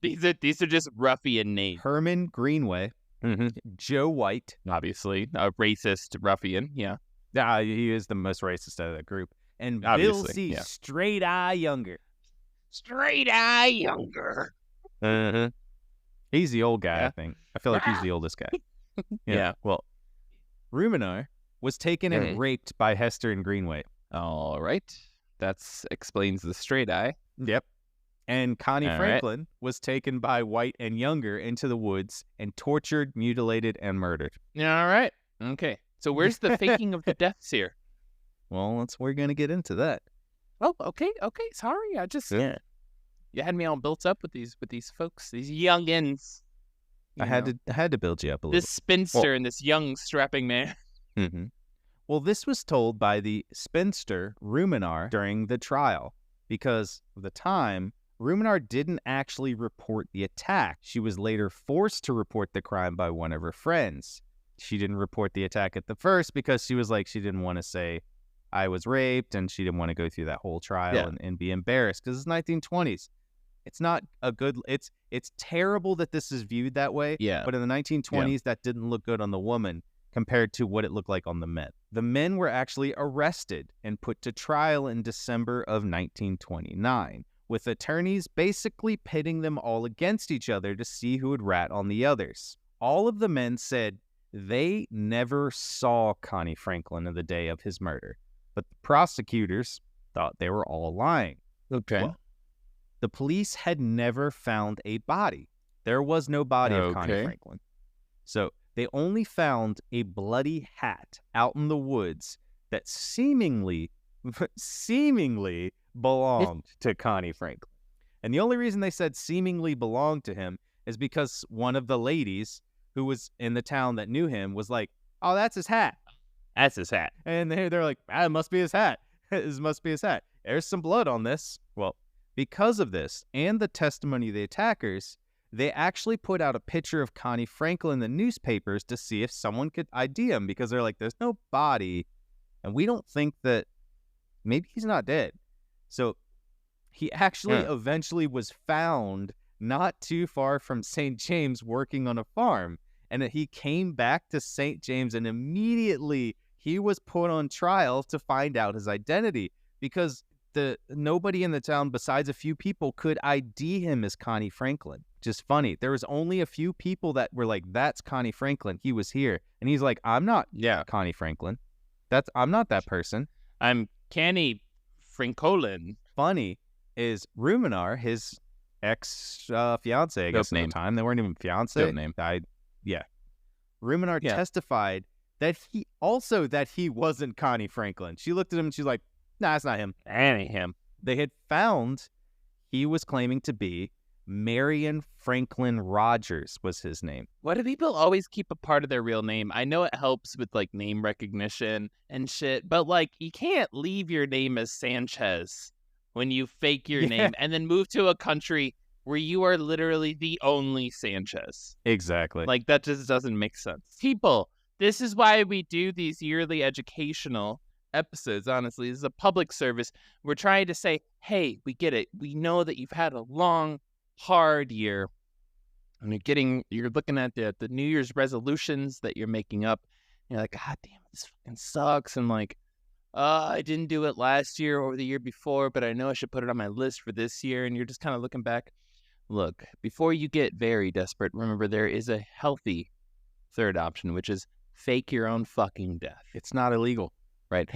These are just ruffian names. Herman Greenway. Mm-hmm. Joe White. Obviously, a racist ruffian. Yeah. He is the most racist out of that group. And Bill Obviously, C. yeah. Straight Eye Younger. Straight Eye Younger. Mm-hmm. He's the old guy, Yeah. I think. I feel like he's the oldest guy. Yeah. Well, Ruminar was taken and raped by Hester and Greenway. All right. That explains the straight eye. Yep. And Connie All right. Franklin was taken by White and Younger into the woods and tortured, mutilated, and murdered. All right. Okay. So where's the faking of the deaths here? Well, we're going to get into that. Oh, okay. Sorry, I just you had me all built up with these folks, these youngins. I had to build you up a little. This spinster and this young strapping man. Mm-hmm. Well, this was told by the spinster Ruminar during the trial because of the time. Ruminar didn't actually report the attack. She was later forced to report the crime by one of her friends. She didn't report the attack at the first because she was like, she didn't want to say I was raped, and she didn't want to go through that whole trial and be embarrassed because it's 1920s. It's not a good, it's terrible that this is viewed that way. Yeah. But in the 1920s, that didn't look good on the woman compared to what it looked like on the men. The men were actually arrested and put to trial in December of 1929. With attorneys basically pitting them all against each other to see who would rat on the others. All of the men said they never saw Connie Franklin on the day of his murder, but the prosecutors thought they were all lying. Okay. Well, the police had never found a body. There was no body of Connie Franklin. So they only found a bloody hat out in the woods that seemingly belonged to Connie Franklin. And the only reason they said seemingly belonged to him is because one of the ladies who was in the town that knew him was like, oh, that's his hat. That's his hat. And they're like, it must be his hat. This must be his hat. There's some blood on this. Well, because of this and the testimony of the attackers, they actually put out a picture of Connie Franklin in the newspapers to see if someone could ID him because they're like, there's no body. And we don't think that maybe he's not dead. So he actually eventually was found not too far from St. James working on a farm. And he came back to St. James and immediately he was put on trial to find out his identity because nobody in the town besides a few people could ID him as Connie Franklin. Just funny. There was only a few people that were like, that's Connie Franklin. He was here. And he's like, I'm not Connie Franklin. I'm not that person. I'm Connie Franklin. Funny is Ruminar, his ex-fiance, I guess at the time. They weren't even fiance. Dope name. Ruminar testified that he wasn't Connie Franklin. She looked at him and she's like, nah, it's not him. That ain't him. They had found he was claiming to be Marion Franklin Rogers was his name. Why do people always keep a part of their real name? I know it helps with like name recognition and shit, but like you can't leave your name as Sanchez when you fake your name and then move to a country where you are literally the only Sanchez. Exactly. Like that just doesn't make sense. People, this is why we do these yearly educational episodes. Honestly, this is a public service. We're trying to say, hey, we get it. We know that you've had a long, hard year, and you're looking at the New Year's resolutions that you're making up. And you're like, God damn, this fucking sucks. And like, I didn't do it last year or the year before, but I know I should put it on my list for this year. And you're just kind of looking back. Look, before you get very desperate, remember there is a healthy third option, which is fake your own fucking death. It's not illegal. Right.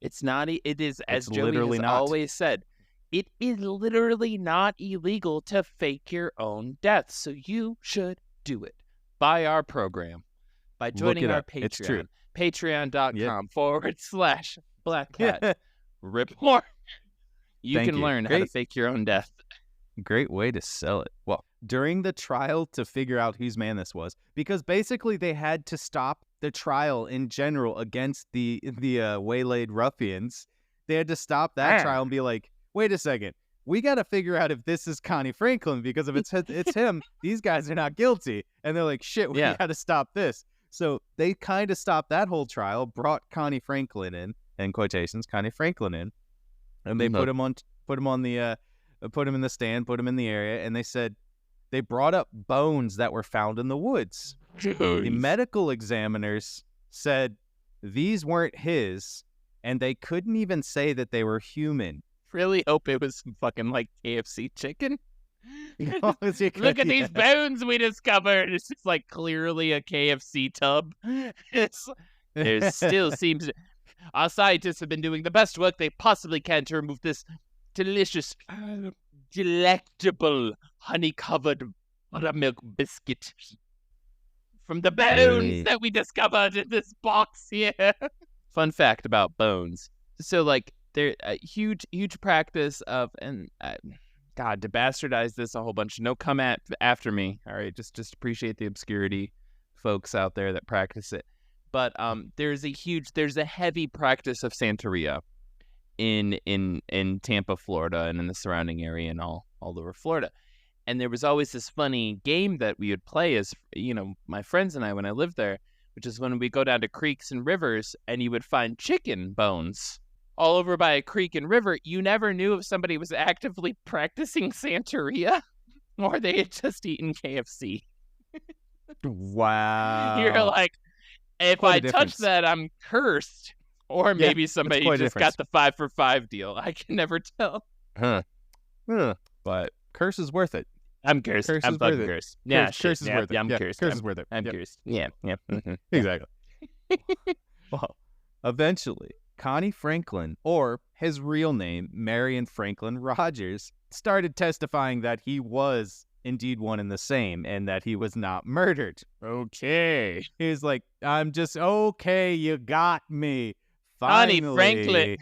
It's not. It is, as It's Joey literally has not. always said, it is literally not illegal to fake your own death. So you should do it. Buy our program by joining our Patreon. It's true. Patreon.com/Black Cat Report. You Thank can you. learn how to fake your own death. Great way to sell it. Well, during the trial to figure out whose man this was, because basically they had to stop the trial in general against the waylaid ruffians. They had to stop that trial and be like, wait a second, we got to figure out if this is Connie Franklin, because if it's him, these guys are not guilty. And they're like, shit, we got to stop this. So they kind of stopped that whole trial, brought Connie Franklin in quotations, Connie Franklin in, and they put him in the stand, put him in the area, and they said they brought up bones that were found in the woods. The medical examiners said these weren't his, and they couldn't even say that they were human. Really hope it was some fucking like KFC chicken. Look at these bones we discovered. It's just like clearly a KFC tub. There still seems our scientists have been doing the best work they possibly can to remove this delicious delectable honey-covered buttermilk biscuit from the bones Really? that we discovered in this box here. Fun fact about bones. So, like, they're a huge practice of, and God, to bastardize this a whole bunch. No, come after me. All right, just appreciate the obscurity, folks out there that practice it. But there's a heavy practice of Santeria in Tampa, Florida, and in the surrounding area and all over Florida. And there was always this funny game that we would play as, my friends and I when I lived there, which is when we go down to creeks and rivers and you would find chicken bones all over by a creek and river. You never knew if somebody was actively practicing Santeria or they had just eaten KFC. Wow. You're like, if Quite a I difference. touch that, I'm cursed. Or maybe somebody quite a just difference. got the 5 for 5 deal. I can never tell. Huh. But curse is worth it. I'm cursed. Curse I'm is worth fucking it. cursed. Yeah, Curse is shit. worth it. Yeah, I'm Yeah, cursed. Curse is worth it. I'm Yep. cursed. Yeah. Mhm. Exactly. Well, eventually, Connie Franklin, or his real name, Marion Franklin Rogers, started testifying that he was indeed one and the same and that he was not murdered. Okay. He was like, I'm just okay, you got me. Connie Finally. Franklin.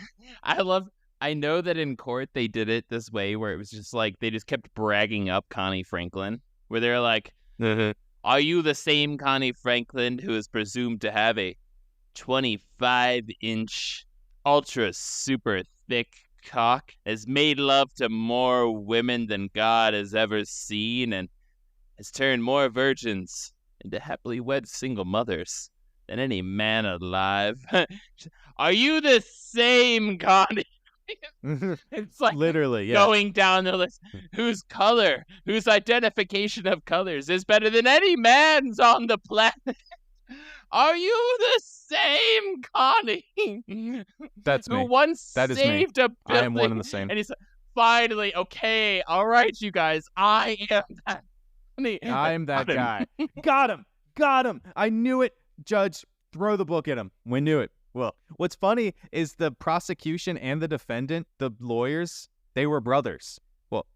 I know that in court they did it this way where it was just like they just kept bragging up Connie Franklin, where they're like, are you the same Connie Franklin who is presumed to have a 25-inch ultra super thick cock, has made love to more women than God has ever seen, and has turned more virgins into happily wed single mothers than any man alive? Are you the same Connie? It's like Literally, yeah. going down the list. Whose identification of colors is better than any man's on the planet? Are you the same Connie? That's who me. once That is me. saved a building? I am one and the same. And he's like, finally, okay, all right, you guys, I am that Connie. I am that Got him. guy. Got him. I knew it. Judge, throw the book at him. We knew it. Well, what's funny is the prosecution and the defendant, the lawyers, they were brothers. Well,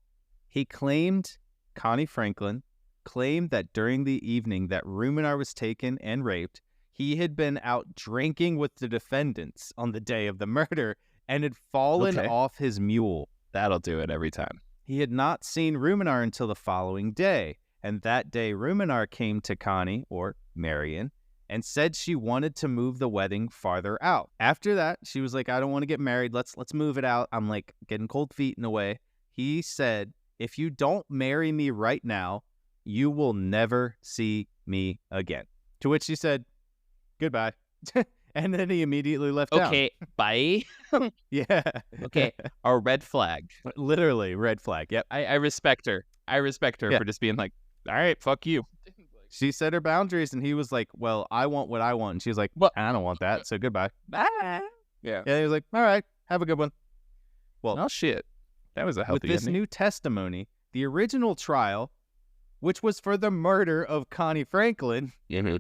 he claimed, Connie Franklin claimed that during the evening that Ruminar was taken and raped, he had been out drinking with the defendants on the day of the murder and had fallen Okay. off his mule. That'll do it every time. He had not seen Ruminar until the following day, and that day Ruminar came to Connie, or Marion, and said she wanted to move the wedding farther out. After that, she was like, I don't want to get married. Let's move it out. I'm like getting cold feet in a way. He said, if you don't marry me right now, you will never see me again. To which she said, goodbye. And then he immediately left town. Okay, bye. Yeah. Okay, a red flag. Literally, red flag. Yep. I respect her. I respect her Yeah. for just being like, all right, fuck you. She set her boundaries, and he was like, well, I want what I want. And she was like, What? I don't want that, so goodbye. Bye. Yeah, he was like, all right, have a good one. Well, Oh, shit. That was a with healthy this ending. new testimony, the original trial, which was for the murder of Connie Franklin,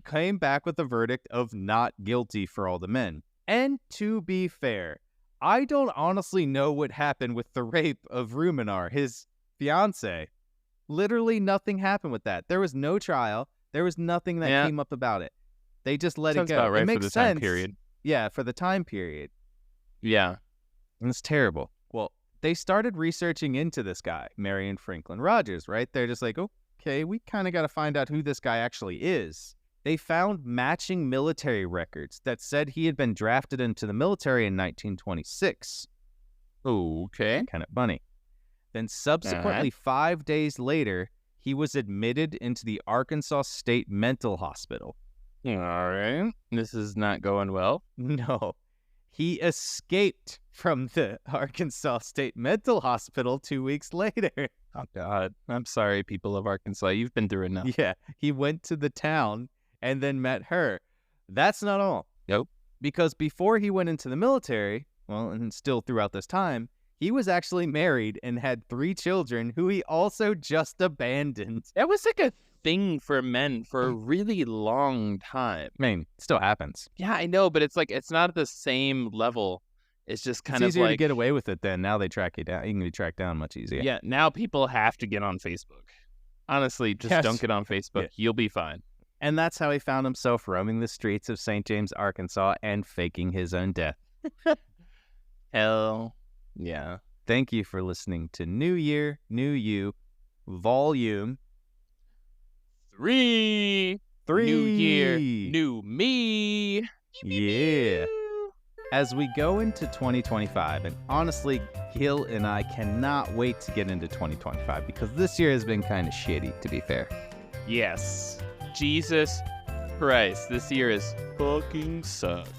came back with a verdict of not guilty for all the men. And to be fair, I don't honestly know what happened with the rape of Ruminar, his fiance. Literally nothing happened with that. There was no trial. There was nothing that Yeah. came up about it. They just let Sounds it go. about It right for makes the time sense. period. Yeah, for the time period. Yeah. And it's terrible. Well, they started researching into this guy, Marion Franklin Rogers, right? They're just like, okay, we kind of got to find out who this guy actually is. They found matching military records that said he had been drafted into the military in 1926. Okay. Kind of funny. Then subsequently, 5 days later, he was admitted into the Arkansas State Mental Hospital. All right. This is not going well. No, he escaped from the Arkansas State Mental Hospital 2 weeks later. Oh, God. I'm sorry, people of Arkansas. You've been through enough. Yeah, he went to the town and then met her. That's not all. Nope. Because before he went into the military, well, and still throughout this time, he was actually married and had 3 children who he also just abandoned. That was like a thing for men for a really long time. I mean, it still happens. Yeah, I know, but it's like it's not at the same level It's just kind It's of easier to like get away with it then. Now they track you down. You can be tracked down much easier. yeah. Now people have to get on Facebook. Honestly, just Yes. don't get on Facebook. Yeah. You'll be fine. And that's how he found himself roaming the streets of St. James, Arkansas, and faking his own death. Hell yeah. Thank you for listening to New Year, New You, Volume 3. 3. New year, new me. Yeah. As we go into 2025, and honestly, Gil and I cannot wait to get into 2025 because this year has been kind of shitty, to be fair. Yes. Jesus Christ, this year is fucking sucked.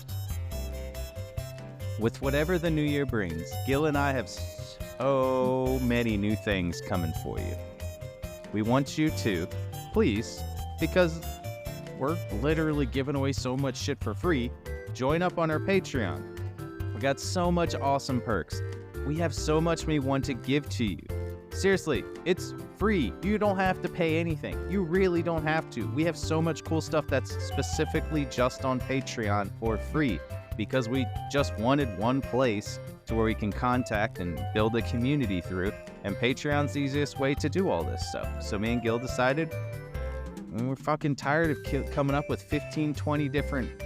With whatever the new year brings, Gil and I have so many new things coming for you. We want you to, please, because we're literally giving away so much shit for free, join up on our Patreon. We got so much awesome perks. We have so much we want to give to you. Seriously, it's free. You don't have to pay anything. You really don't have to. We have so much cool stuff that's specifically just on Patreon for free because we just wanted one place to where we can contact and build a community through, and Patreon's the easiest way to do all this stuff. So me and Gil decided we're fucking tired of coming up with 15, 20 different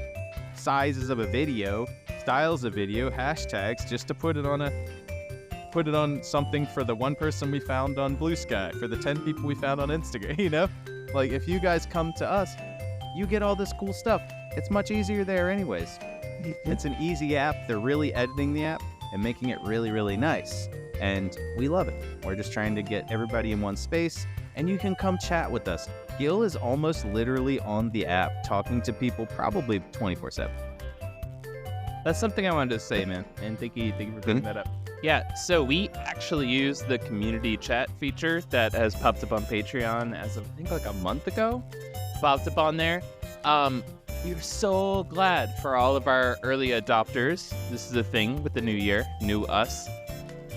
sizes of a video, styles of video, hashtags, just to put it on something for the one person we found on Blue Sky, for the 10 people we found on Instagram, you know? Like, if you guys come to us, you get all this cool stuff. It's much easier there anyways. It's an easy app. They're really editing the app and making it really, really nice. And we love it. We're just trying to get everybody in one space, and you can come chat with us. Gil is almost literally on the app talking to people probably 24/7. That's something I wanted to say, man. And thank you for bringing that up. Yeah, so we actually use the community chat feature that has popped up on Patreon as of, I think, like a month ago. Popped up on there. We're so glad for all of our early adopters. This is a thing with the new year, new us,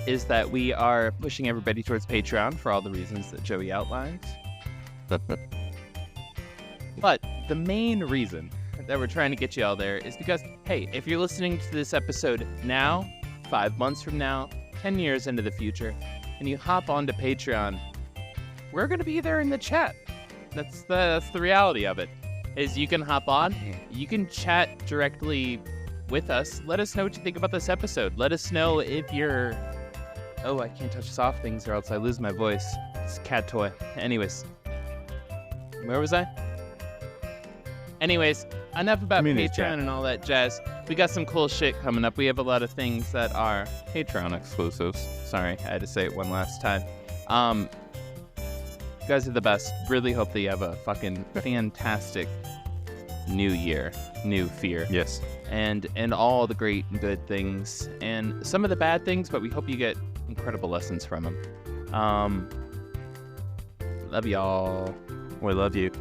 is that we are pushing everybody towards Patreon for all the reasons that Joey outlined. But the main reason that we're trying to get you all there is because, hey, if you're listening to this episode now, 5 months from now, 10 years into the future, and you hop onto Patreon, we're going to be there in the chat. That's the reality of it, is you can hop on, you can chat directly with us. Let us know what you think about this episode. Let us know if you're... Oh, I can't touch soft things or else I lose my voice. It's a cat toy. Anyways. Where was I? Anyways, enough about Community Patreon chat. and all that jazz. We got some cool shit coming up. We have a lot of things that are Patreon exclusives. Sorry, I had to say it one last time. You guys are the best. Really hope that you have a fucking fantastic new year, new fear. Yes. And all the great and good things and some of the bad things, but we hope you get incredible lessons from them. Love y'all. We love you.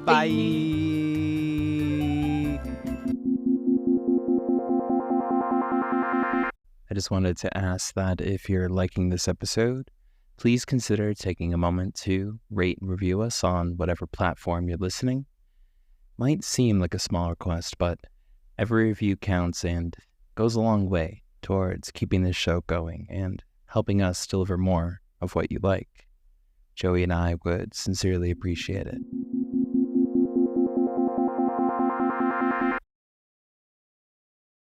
Bye. I just wanted to ask that if you're liking this episode, please consider taking a moment to rate and review us on whatever platform you're listening. Might seem like a small request, but every review counts and goes a long way towards keeping this show going and helping us deliver more of what you like. Joey and I would sincerely appreciate it.